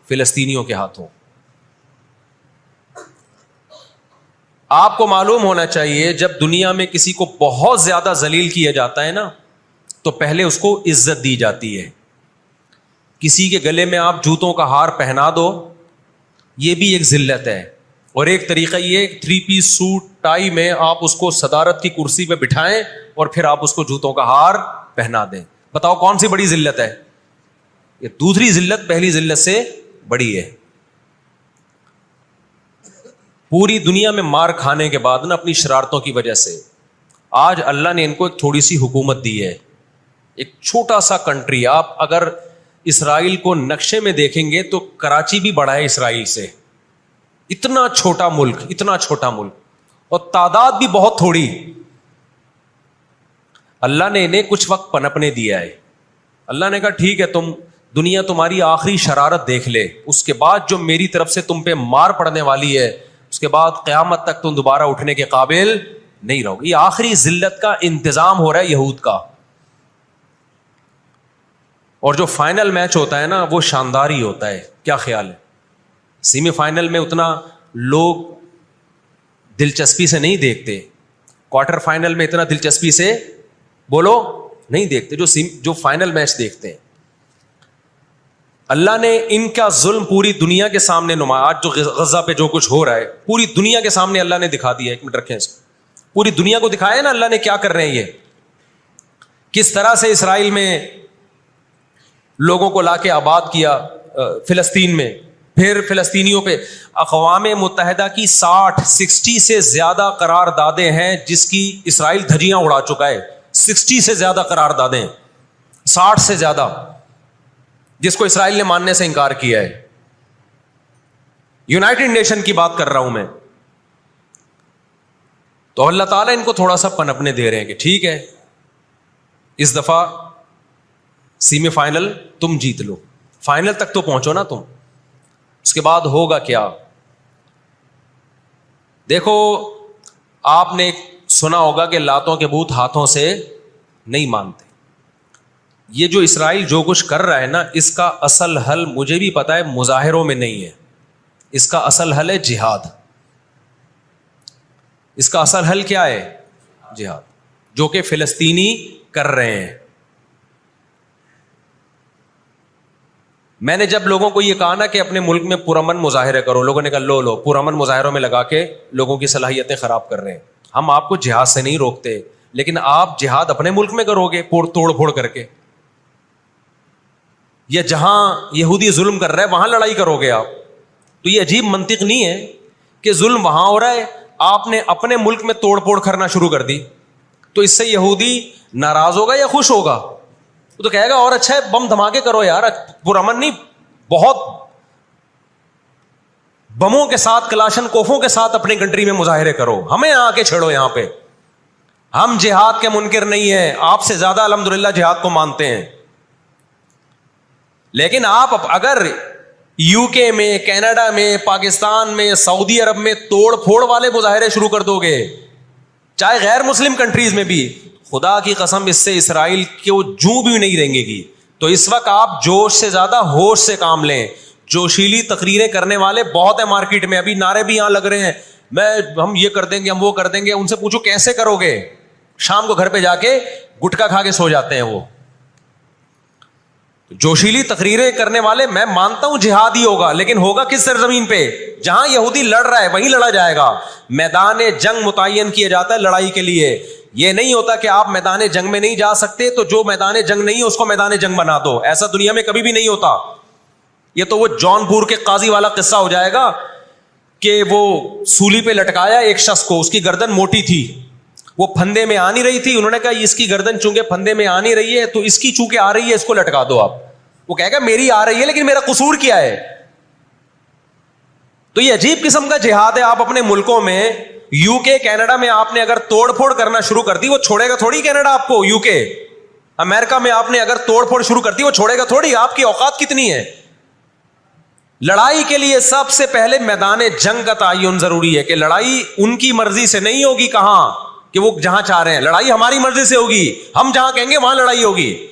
فلسطینیوں کے ہاتھوں. آپ کو معلوم ہونا چاہیے جب دنیا میں کسی کو بہت زیادہ ذلیل کیا جاتا ہے نا تو پہلے اس کو عزت دی جاتی ہے. کسی کے گلے میں آپ جوتوں کا ہار پہنا دو, یہ بھی ایک ذلت ہے. اور ایک طریقہ یہ 3 پیس سوٹ ٹائی میں آپ اس کو صدارت کی کرسی پہ بٹھائیں اور پھر آپ اس کو جوتوں کا ہار پہنا دیں. بتاؤ کون سی بڑی ذلت ہے؟ یہ دوسری ذلت پہلی ذلت سے بڑی ہے. پوری دنیا میں مار کھانے کے بعد نا اپنی شرارتوں کی وجہ سے آج اللہ نے ان کو ایک تھوڑی سی حکومت دی ہے. ایک چھوٹا سا کنٹری, آپ اگر اسرائیل کو نقشے میں دیکھیں گے تو کراچی بھی بڑا ہے اسرائیل سے. اتنا چھوٹا ملک, اتنا چھوٹا ملک, اور تعداد بھی بہت تھوڑی. اللہ نے انہیں کچھ وقت پنپنے دیا ہے. اللہ نے کہا ٹھیک ہے تم دنیا تمہاری آخری شرارت دیکھ لے, اس کے بعد جو میری طرف سے تم پہ مار پڑنے والی ہے اس کے بعد قیامت تک تم دوبارہ اٹھنے کے قابل نہیں رہو گے. یہ آخری ذلت کا انتظام ہو رہا ہے یہود کا. اور جو فائنل میچ ہوتا ہے نا وہ شاندار ہی ہوتا ہے. کیا خیال ہے؟ سیمی فائنل میں اتنا لوگ دلچسپی سے نہیں دیکھتے, کوارٹر فائنل میں اتنا دلچسپی سے بولو نہیں دیکھتے جو فائنل میچ دیکھتے ہیں. اللہ نے ان کا ظلم پوری دنیا کے سامنے نمایا. آج جو غزہ پہ جو کچھ ہو رہا ہے پوری دنیا کے سامنے اللہ نے دکھا دیا. ایک منٹ رکھیں اس کو, پوری دنیا کو دکھایا نا اللہ نے کیا کر رہے ہیں, یہ کس طرح سے اسرائیل میں لوگوں کو لا کے آباد کیا, فلسطین میں, پھر فلسطینیوں پہ اقوام متحدہ کی 60 سے زیادہ قراردادیں ہیں جس کی اسرائیل دھجیاں اڑا چکا ہے. 60 سے زیادہ قراردادیں, 60 سے زیادہ, جس کو اسرائیل نے ماننے سے انکار کیا ہے. یونائٹڈ نیشن کی بات کر رہا ہوں میں. تو اللہ تعالیٰ ان کو تھوڑا سا پنپنے دے رہے ہیں کہ ٹھیک ہے اس دفعہ سیمی فائنل تم جیت لو, فائنل تک تو پہنچو نا تم, اس کے بعد ہوگا کیا. دیکھو آپ نے سنا ہوگا کہ لاتوں کے بت ہاتھوں سے نہیں مانتے. یہ جو اسرائیل جو کچھ کر رہا ہے نا اس کا اصل حل مجھے بھی پتا ہے مظاہروں میں نہیں ہے. اس کا اصل حل ہے جہاد. اس کا اصل حل کیا ہے؟ جہاد. جو کہ فلسطینی کر رہے ہیں. میں نے جب لوگوں کو یہ کہا نا کہ اپنے ملک میں پرامن مظاہرے کرو, لوگوں نے کہا لو پرامن مظاہروں میں لگا کے لوگوں کی صلاحیتیں خراب کر رہے ہیں. ہم آپ کو جہاد سے نہیں روکتے, لیکن آپ جہاد اپنے ملک میں کرو گے توڑ پھوڑ کر کے, یا جہاں یہودی ظلم کر رہا ہے وہاں لڑائی کرو گے آپ. تو یہ عجیب منطق نہیں ہے کہ ظلم وہاں ہو رہا ہے, آپ نے اپنے ملک میں توڑ پھوڑ کرنا شروع کر دی, تو اس سے یہودی ناراض ہوگا یا خوش ہوگا؟ وہ تو کہے گا اور اچھا ہے بم دھماکے کرو یار, پرامن نہیں, بہت بموں کے ساتھ کلاشن کوفوں کے ساتھ اپنی کنٹری میں مظاہرے کرو, ہمیں آ کے چھیڑو یہاں پہ. ہم جہاد کے منکر نہیں ہیں, آپ سے زیادہ الحمدللہ جہاد کو مانتے ہیں. لیکن آپ اگر یو کے میں, کینیڈا میں, پاکستان میں, سعودی عرب میں توڑ پھوڑ والے مظاہرے شروع کر دو گے, چاہے غیر مسلم کنٹریز میں بھی, خدا کی قسم اس سے اسرائیل کو جوں بھی نہیں رہیں گی. تو اس وقت آپ جوش سے زیادہ ہوش سے کام لیں. جوشیلی تقریریں کرنے والے بہت ہیں مارکیٹ میں, ابھی نعرے بھی یہاں لگ رہے ہیں, ہم یہ کر دیں گے, ہم وہ کر دیں گے. ان سے پوچھو کیسے کرو گے؟ شام کو گھر پہ جا کے گٹکا کھا کے سو جاتے ہیں وہ. جوشیلی تقریریں کرنے والے, میں مانتا ہوں جہاد ہی ہوگا, لیکن ہوگا کس سرزمین پہ؟ جہاں یہودی لڑ رہا ہے وہیں لڑا جائے گا. میدان جنگ متعین کیا جاتا ہے لڑائی کے لیے. یہ نہیں ہوتا کہ آپ میدان جنگ میں نہیں جا سکتے تو جو میدان جنگ نہیں ہے اس کو میدان جنگ بنا دو. ایسا دنیا میں کبھی بھی نہیں ہوتا. یہ تو وہ جون پور کے قاضی والا قصہ ہو جائے گا کہ وہ سولی پہ لٹکایا ایک شخص کو, اس کی گردن موٹی تھی, وہ پھندے میں آ نہیں رہی تھی. انہوں نے کہا اس کی گردن چونکہ پھندے میں آ نہیں رہی ہے تو اس کی چونکہ آ رہی ہے اس کو لٹکا دو آپ. وہ کہے گا میری آ رہی ہے لیکن میرا قصور کیا ہے؟ تو یہ عجیب قسم کا جہاد ہے. آپ اپنے ملکوں میں, یو کے, کینیڈا میں آپ نے اگر توڑ پھوڑ کرنا شروع کر دی, وہ چھوڑے گا تھوڑی کینیڈا آپ کو. یو کے, امریکہ میں آپ نے اگر توڑ پھوڑ شروع کر دی, وہ چھوڑے گا تھوڑی. آپ کی اوقات کتنی ہے؟ لڑائی کے لیے سب سے پہلے میدان جنگ کا تعین ضروری ہے کہ لڑائی ان کی مرضی سے نہیں ہوگی. کہاں کہ وہ جہاں چاہ رہے ہیں, لڑائی ہماری مرضی سے ہوگی. ہم جہاں کہیں گے وہاں لڑائی ہوگی.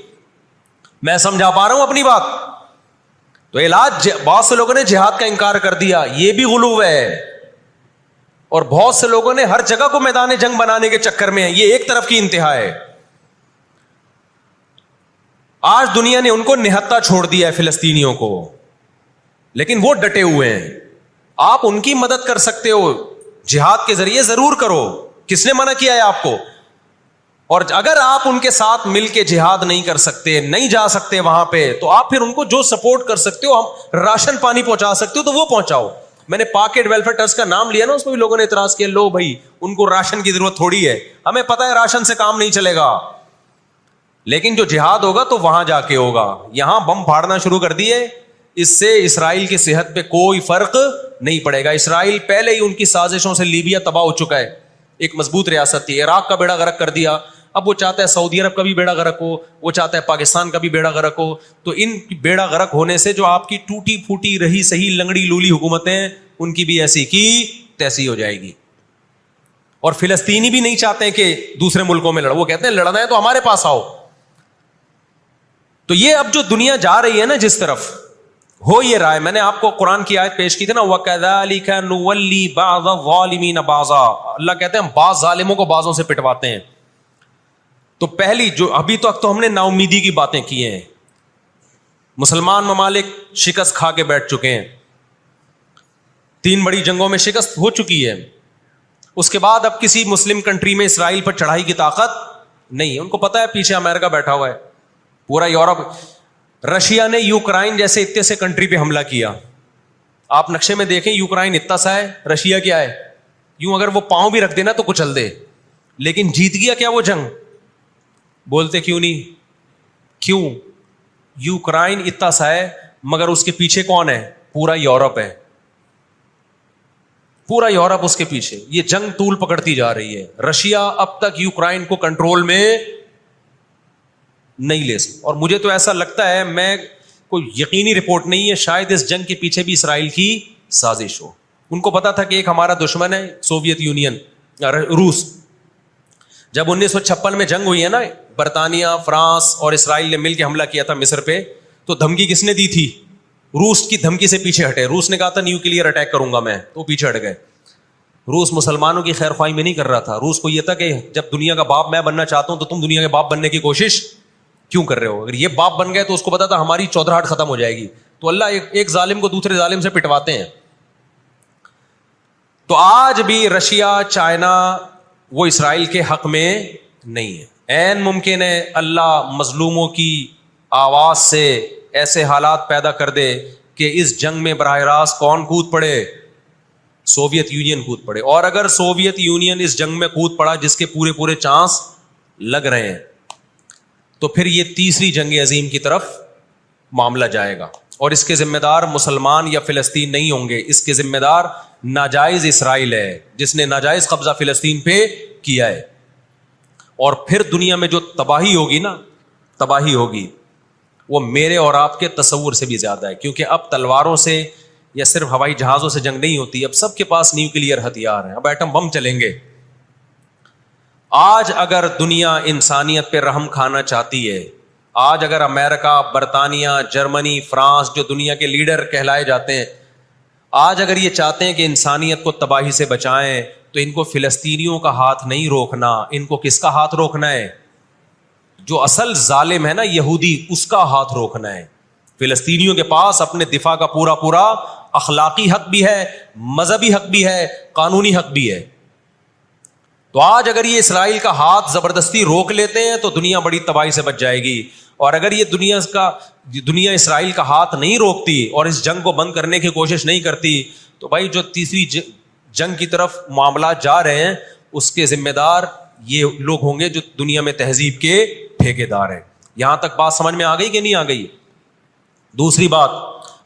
میں سمجھا پا رہا ہوں اپنی بات؟ تو علاج, بہت سے لوگوں نے جہاد کا انکار کر دیا, یہ بھی غلو ہے. اور بہت سے لوگوں نے ہر جگہ کو میدان جنگ بنانے کے چکر میں, یہ ایک طرف کی انتہا ہے. آج دنیا نے ان کو نہتا چھوڑ دیا ہے, فلسطینیوں کو, لیکن وہ ڈٹے ہوئے ہیں. آپ ان کی مدد کر سکتے ہو جہاد کے ذریعے, ضرور کرو. کس نے منع کیا ہے آپ کو؟ اور اگر آپ ان کے ساتھ مل کے جہاد نہیں کر سکتے, نہیں جا سکتے وہاں پہ, تو آپ پھر ان کو جو سپورٹ کر سکتے ہو, ہم راشن پانی پہنچا سکتے ہو تو وہ پہنچاؤ. میں نے پاکٹ ویلفیئر ٹرسٹ کا نام لیا نا, اس میں بھی لوگوں نے اعتراض کیا, لو بھائی ان کو راشن کی ضرورت تھوڑی ہے, ہمیں پتہ ہے راشن سے کام نہیں چلے گا. لیکن جو جہاد ہوگا تو وہاں جا کے ہوگا. یہاں بم پھاڑنا شروع کر دیے, اس سے اسرائیل کی صحت پہ کوئی فرق نہیں پڑے گا. اسرائیل پہلے ہی ان کی سازشوں سے لیبیا تباہ ہو چکا ہے, ایک مضبوط ریاست تھی. عراق کا بیڑا غرق کر دیا, اب وہ چاہتا ہے سعودی عرب کا بھی بیڑا غرق ہو, وہ چاہتا ہے پاکستان کا بھی بیڑا غرق ہو. تو ان بیڑا غرق ہونے سے جو آپ کی ٹوٹی پھوٹی رہی صحیح لنگڑی لولی حکومتیں, ان کی بھی ایسی کی تیسی ہو جائے گی. اور فلسطینی بھی نہیں چاہتے ہیں کہ دوسرے ملکوں میں لڑو, وہ کہتے ہیں لڑنا ہے تو ہمارے پاس آؤ. تو یہ اب جو دنیا جا رہی ہے نا جس طرف, ہو یہ رہا ہے. میں نے آپ کو قرآن کی آیت پیش کی تھی نا, وَكَذَلِكَ نُوَلِّي بَعْضَ الظَّالِمِينَ بَعْضًا, اللہ کہتے ہیں ہم بعض ظالموں کو بعضوں سے پٹواتے ہیں. تو پہلی جو ابھی تک تو ہم نے نا امیدی کی باتیں کی ہیں, مسلمان ممالک شکست کھا کے بیٹھ چکے ہیں, 3 بڑی جنگوں میں شکست ہو چکی ہے. اس کے بعد اب کسی مسلم کنٹری میں اسرائیل پر چڑھائی کی طاقت نہیں ہے. ان کو پتا ہے پیچھے امریکہ بیٹھا ہوا ہے, پورا یورپ. رشیا نے یوکرائن جیسے اتنے سے کنٹری پہ حملہ کیا. آپ نقشے میں دیکھیں, یوکرائن اتنا سا ہے, رشیا کیا ہے, یوں اگر وہ پاؤں بھی رکھ دینا تو کچل دے. لیکن جیت گیا کیا وہ جنگ؟ بولتے کیوں نہیں؟ کیوں؟ یوکرائن اتنا سا ہے مگر اس کے پیچھے کون ہے؟ پورا یورپ ہے, پورا یورپ اس کے پیچھے. یہ جنگ طول پکڑتی جا رہی ہے. رشیا اب تک یوکرائن کو کنٹرول میں نہیں لے سکتا. اور مجھے تو ایسا لگتا ہے, میں کوئی یقینی رپورٹ نہیں ہے, شاید اس جنگ کے پیچھے بھی اسرائیل کی سازش ہو. ان کو پتا تھا کہ ایک ہمارا دشمن ہے سوویت یونین, روس. جب 1956 میں جنگ ہوئی ہے نا, برطانیہ, فرانس اور اسرائیل نے مل کے حملہ کیا تھا مصر پہ, تو دھمکی کس نے دی تھی؟ روس کی دھمکی سے پیچھے ہٹے. روس نے کہا تھا نیوکلیئر اٹیک کروں گا میں, تو پیچھے ہٹ گئے. روس مسلمانوں کی خیر خواہی میں نہیں کر رہا تھا. روس کو یہ تھا کہ جب دنیا کا باپ میں بننا چاہتا ہوں تو تم دنیا کے باپ بننے کی کوشش کیوں کر رہے ہو. اگر یہ باپ بن گئے تو اس کو پتا تھا ہماری چودراہٹ ختم ہو جائے گی. تو اللہ ایک ظالم کو دوسرے ظالم سے پٹواتے ہیں. تو آج بھی رشیا چائنا وہ اسرائیل کے حق میں نہیں ہے. عین ممکن ہے اللہ مظلوموں کی آواز سے ایسے حالات پیدا کر دے کہ اس جنگ میں براہ راست کون کود پڑے؟ سوویت یونین کود پڑے. اور اگر سوویت یونین اس جنگ میں کود پڑا جس کے پورے چانس لگ رہے ہیں تو پھر یہ تیسری جنگ عظیم کی طرف معاملہ جائے گا. اور اس کے ذمہ دار مسلمان یا فلسطین نہیں ہوں گے, اس کے ذمہ دار ناجائز اسرائیل ہے جس نے ناجائز قبضہ فلسطین پہ کیا ہے. اور پھر دنیا میں جو تباہی ہوگی نا, تباہی ہوگی وہ میرے اور آپ کے تصور سے بھی زیادہ ہے. کیونکہ اب تلواروں سے یا صرف ہوائی جہازوں سے جنگ نہیں ہوتی, اب سب کے پاس نیوکلیئر ہتھیار ہیں, اب ایٹم بم چلیں گے. آج اگر دنیا انسانیت پہ رحم کھانا چاہتی ہے, آج اگر امریکہ, برطانیہ, جرمنی, فرانس جو دنیا کے لیڈر کہلائے جاتے ہیں, آج اگر یہ چاہتے ہیں کہ انسانیت کو تباہی سے بچائیں تو ان کو فلسطینیوں کا ہاتھ نہیں روکنا, ان کو کس کا ہاتھ روکنا ہے؟ جو اصل ظالم ہے نا یہودی, اس کا ہاتھ روکنا ہے. فلسطینیوں کے پاس اپنے دفاع کا پورا اخلاقی حق بھی ہے, مذہبی حق بھی ہے, قانونی حق بھی ہے. تو آج اگر یہ اسرائیل کا ہاتھ زبردستی روک لیتے ہیں تو دنیا بڑی تباہی سے بچ جائے گی. اور اگر یہ دنیا اسرائیل کا ہاتھ نہیں روکتی اور اس جنگ کو بند کرنے کی کوشش نہیں کرتی تو بھائی جو تیسری جنگ کی طرف معاملات جا رہے ہیں اس کے ذمہ دار یہ لوگ ہوں گے جو دنیا میں تہذیب کے ٹھیکیدار ہیں. یہاں تک بات سمجھ میں آ گئی کہ نہیں آ گئی؟ دوسری بات,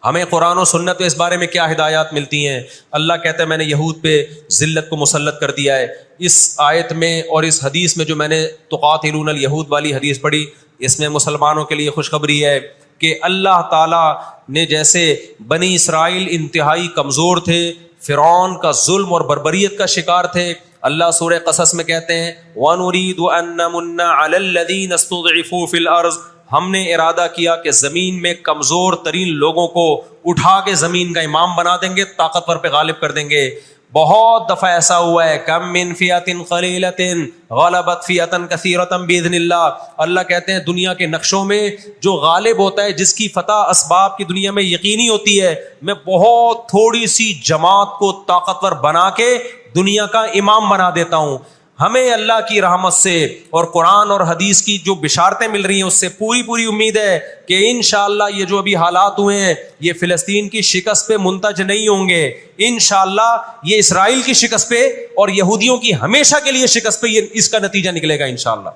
ہمیں قرآن و سنت میں اس بارے میں کیا ہدایات ملتی ہیں؟ اللہ کہتا ہے میں نے یہود پہ ذلت کو مسلط کر دیا ہے. اس آیت میں اور اس حدیث میں جو میں نے تقاتلون الیہود والی حدیث پڑھی, اس میں مسلمانوں کے لیے خوشخبری ہے کہ اللہ تعالیٰ نے جیسے بنی اسرائیل انتہائی کمزور تھے, فرعون کا ظلم اور بربریت کا شکار تھے, اللہ سورہ قصص میں کہتے ہیں وَنُرِيدُ أَن نَّمُنَّ عَلَى الَّذِينَ اسْتُضْعِفُوا فِي الْأَرْضِ, ہم نے ارادہ کیا کہ زمین میں کمزور ترین لوگوں کو اٹھا کے زمین کا امام بنا دیں گے, طاقتور پہ غالب کر دیں گے. بہت دفعہ ایسا ہوا ہے, کم من فئۃ قلیلۃ غلبت فئۃ کثیرۃ باذن اللہ. اللہ کہتے ہیں دنیا کے نقشوں میں جو غالب ہوتا ہے, جس کی فتح اسباب کی دنیا میں یقینی ہوتی ہے, میں بہت تھوڑی سی جماعت کو طاقتور بنا کے دنیا کا امام بنا دیتا ہوں. ہمیں اللہ کی رحمت سے اور قرآن اور حدیث کی جو بشارتیں مل رہی ہیں اس سے پوری امید ہے کہ انشاءاللہ یہ جو ابھی حالات ہوئے ہیں یہ فلسطین کی شکست پہ منتج نہیں ہوں گے. انشاءاللہ یہ اسرائیل کی شکست پہ اور یہودیوں کی ہمیشہ کے لیے شکست پہ یہ اس کا نتیجہ نکلے گا انشاءاللہ.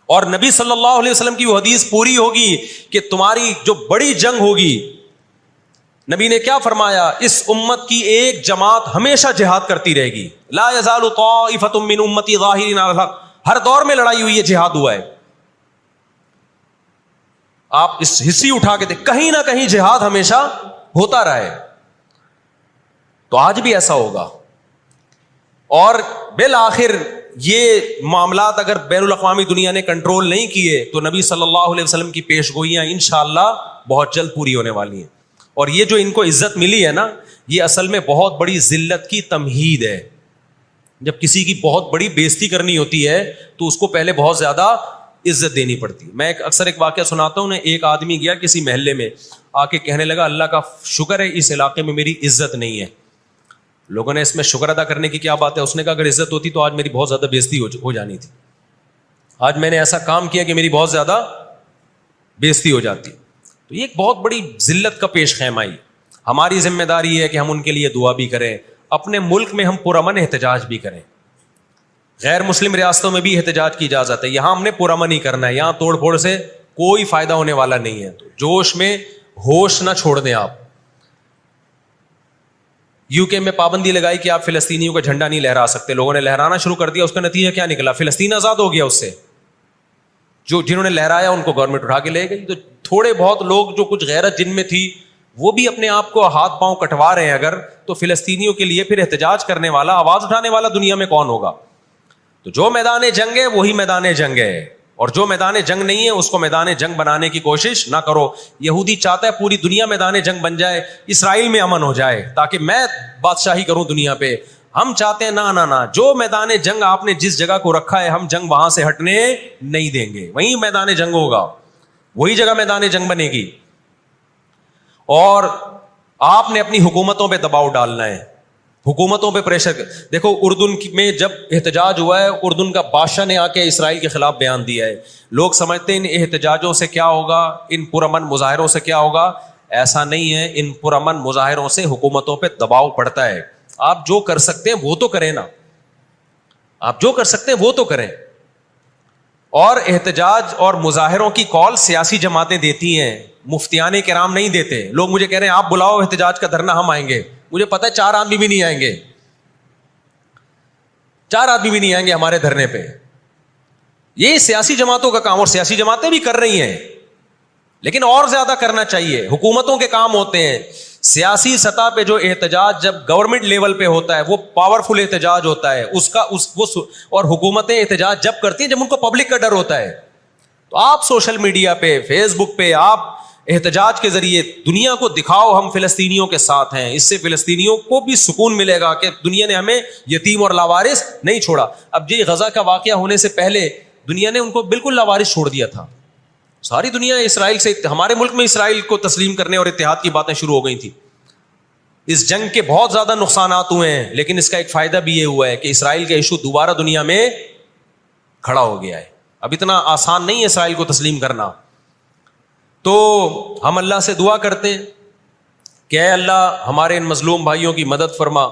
اور نبی صلی اللہ علیہ وسلم کی وہ حدیث پوری ہوگی کہ تمہاری جو بڑی جنگ ہوگی, نبی نے کیا فرمایا, اس امت کی ایک جماعت ہمیشہ جہاد کرتی رہے گی. لا یزال طائفۃ من امتی ظاہرین علی الحق, ہر دور میں لڑائی ہوئی ہے, جہاد ہوا ہے. آپ اس حصی اٹھا کے دیکھ, کہیں نہ کہیں جہاد ہمیشہ ہوتا رہا ہے. تو آج بھی ایسا ہوگا. اور بالآخر یہ معاملات اگر بین الاقوامی دنیا نے کنٹرول نہیں کیے تو نبی صلی اللہ علیہ وسلم کی پیش گوئیاں انشاءاللہ بہت جلد پوری ہونے والی ہیں. اور یہ جو ان کو عزت ملی ہے نا, یہ اصل میں بہت بڑی ذلت کی تمہید ہے. جب کسی کی بہت بڑی بےزتی کرنی ہوتی ہے تو اس کو پہلے بہت زیادہ عزت دینی پڑتی. میں اکثر ایک واقعہ سناتا ہوں. ایک آدمی گیا کسی محلے میں, آ کے کہنے لگا اللہ کا شکر ہے اس علاقے میں میری عزت نہیں ہے. لوگوں نے اس میں شکر ادا کرنے کی کیا بات ہے؟ اس نے کہا اگر عزت ہوتی تو آج میری بہت زیادہ بےزتی ہو جانی تھی. آج میں نے ایسا کام کیا کہ میری بہت زیادہ بےزتی ہو جاتی. تو یہ ایک بہت بڑی ذلت کا پیش خیمہ ہی. ہماری ذمہ داری ہے کہ ہم ان کے لیے دعا بھی کریں, اپنے ملک میں ہم پرامن احتجاج بھی کریں. غیر مسلم ریاستوں میں بھی احتجاج کی اجازت ہے, یہاں ہم نے پرامن ہی کرنا ہے. یہاں توڑ پھوڑ سے کوئی فائدہ ہونے والا نہیں ہے. تو جوش میں ہوش نہ چھوڑ دیں آپ. یو کے میں پابندی لگائی کہ آپ فلسطینیوں کا جھنڈا نہیں لہرا سکتے. لوگوں نے لہرانا شروع کر دیا, اس کا نتیجہ کیا نکلا؟ فلسطین آزاد ہو گیا. اس سے جنہوں نے لہرایا ان کو گورنمنٹ اٹھا کے لے گئی. تو تھوڑے بہت لوگ جو کچھ غیرت جن میں تھی وہ بھی اپنے آپ کو ہاتھ پاؤں کٹوا رہے ہیں اگر, تو فلسطینیوں کے لیے پھر احتجاج کرنے والا, آواز اٹھانے والا دنیا میں کون ہوگا؟ تو جو میدان جنگ ہے وہی میدان جنگ ہے, اور جو میدان جنگ نہیں ہے اس کو میدان جنگ بنانے کی کوشش نہ کرو. یہودی چاہتا ہے پوری دنیا میدان جنگ بن جائے, اسرائیل میں امن ہو جائے تاکہ میں بادشاہی کروں دنیا پہ. ہم چاہتے ہیں نا جو میدان جنگ آپ نے جس جگہ کو رکھا ہے ہم جنگ وہاں سے ہٹنے نہیں دیں گے, وہیں میدان جنگ ہوگا, وہی جگہ میدان جنگ بنے گی. اور آپ نے اپنی حکومتوں پہ دباؤ ڈالنا ہے, حکومتوں پہ پریشر. دیکھو اردن میں جب احتجاج ہوا ہے, اردن کا بادشاہ نے آ کے اسرائیل کے خلاف بیان دیا ہے. لوگ سمجھتے ہیں ان احتجاجوں سے کیا ہوگا, ان پرامن مظاہروں سے کیا ہوگا. ایسا نہیں ہے, ان پرامن مظاہروں سے حکومتوں پہ دباؤ پڑتا ہے. آپ جو کر سکتے ہیں وہ تو کریں نا, آپ جو کر سکتے ہیں وہ تو کریں. اور احتجاج اور مظاہروں کی کال سیاسی جماعتیں دیتی ہیں, مفتیان کرام نہیں دیتے. لوگ مجھے کہہ رہے ہیں آپ بلاؤ احتجاج کا دھرنا, ہم آئیں گے. مجھے پتا ہے 4 آدمی بھی نہیں آئیں گے, 4 آدمی بھی نہیں آئیں گے ہمارے دھرنے پہ. یہ سیاسی جماعتوں کا کام, اور سیاسی جماعتیں بھی کر رہی ہیں, لیکن اور زیادہ کرنا چاہیے. حکومتوں کے کام ہوتے ہیں. سیاسی سطح پہ جو احتجاج جب گورنمنٹ لیول پہ ہوتا ہے وہ پاورفل احتجاج ہوتا ہے, اور حکومتیں احتجاج جب کرتی ہیں جب ان کو پبلک کا ڈر ہوتا ہے. تو آپ سوشل میڈیا پہ, فیس بک پہ آپ احتجاج کے ذریعے دنیا کو دکھاؤ ہم فلسطینیوں کے ساتھ ہیں. اس سے فلسطینیوں کو بھی سکون ملے گا کہ دنیا نے ہمیں یتیم اور لاوارث نہیں چھوڑا. اب یہ غزہ کا واقعہ ہونے سے پہلے دنیا نے ان کو بالکل لاوارث چھوڑ دیا تھا. ساری دنیا اسرائیل سے, ہمارے ملک میں اسرائیل کو تسلیم کرنے اور اتحاد کی باتیں شروع ہو گئی تھی. اس جنگ کے بہت زیادہ نقصانات ہوئے ہیں, لیکن اس کا ایک فائدہ بھی یہ ہوا ہے کہ اسرائیل کا ایشو دوبارہ دنیا میں کھڑا ہو گیا ہے. اب اتنا آسان نہیں ہے اسرائیل کو تسلیم کرنا. تو ہم اللہ سے دعا کرتے ہیں کہ اے اللہ ہمارے ان مظلوم بھائیوں کی مدد فرما,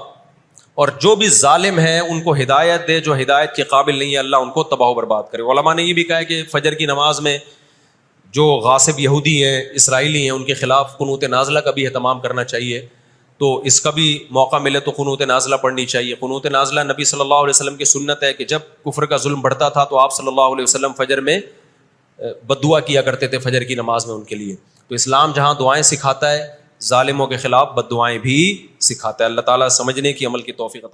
اور جو بھی ظالم ہیں ان کو ہدایت دے, جو ہدایت کے قابل نہیں ہے اللہ ان کو تباہ و برباد کرے. علماء نے یہ بھی کہا ہے کہ فجر کی نماز میں جو غاصب یہودی ہیں, اسرائیلی ہیں, ان کے خلاف قنوت نازلہ کا بھی اہتمام کرنا چاہیے. تو اس کا بھی موقع ملے تو قنوت نازلہ پڑھنی چاہیے. قنوت نازلہ نبی صلی اللہ علیہ وسلم کی سنت ہے کہ جب کفر کا ظلم بڑھتا تھا تو آپ صلی اللہ علیہ وسلم فجر میں بد دعا کیا کرتے تھے فجر کی نماز میں ان کے لیے. تو اسلام جہاں دعائیں سکھاتا ہے, ظالموں کے خلاف بد دعائیں بھی سکھاتا ہے. اللہ تعالیٰ سمجھنے کی, عمل کی توفیق عطا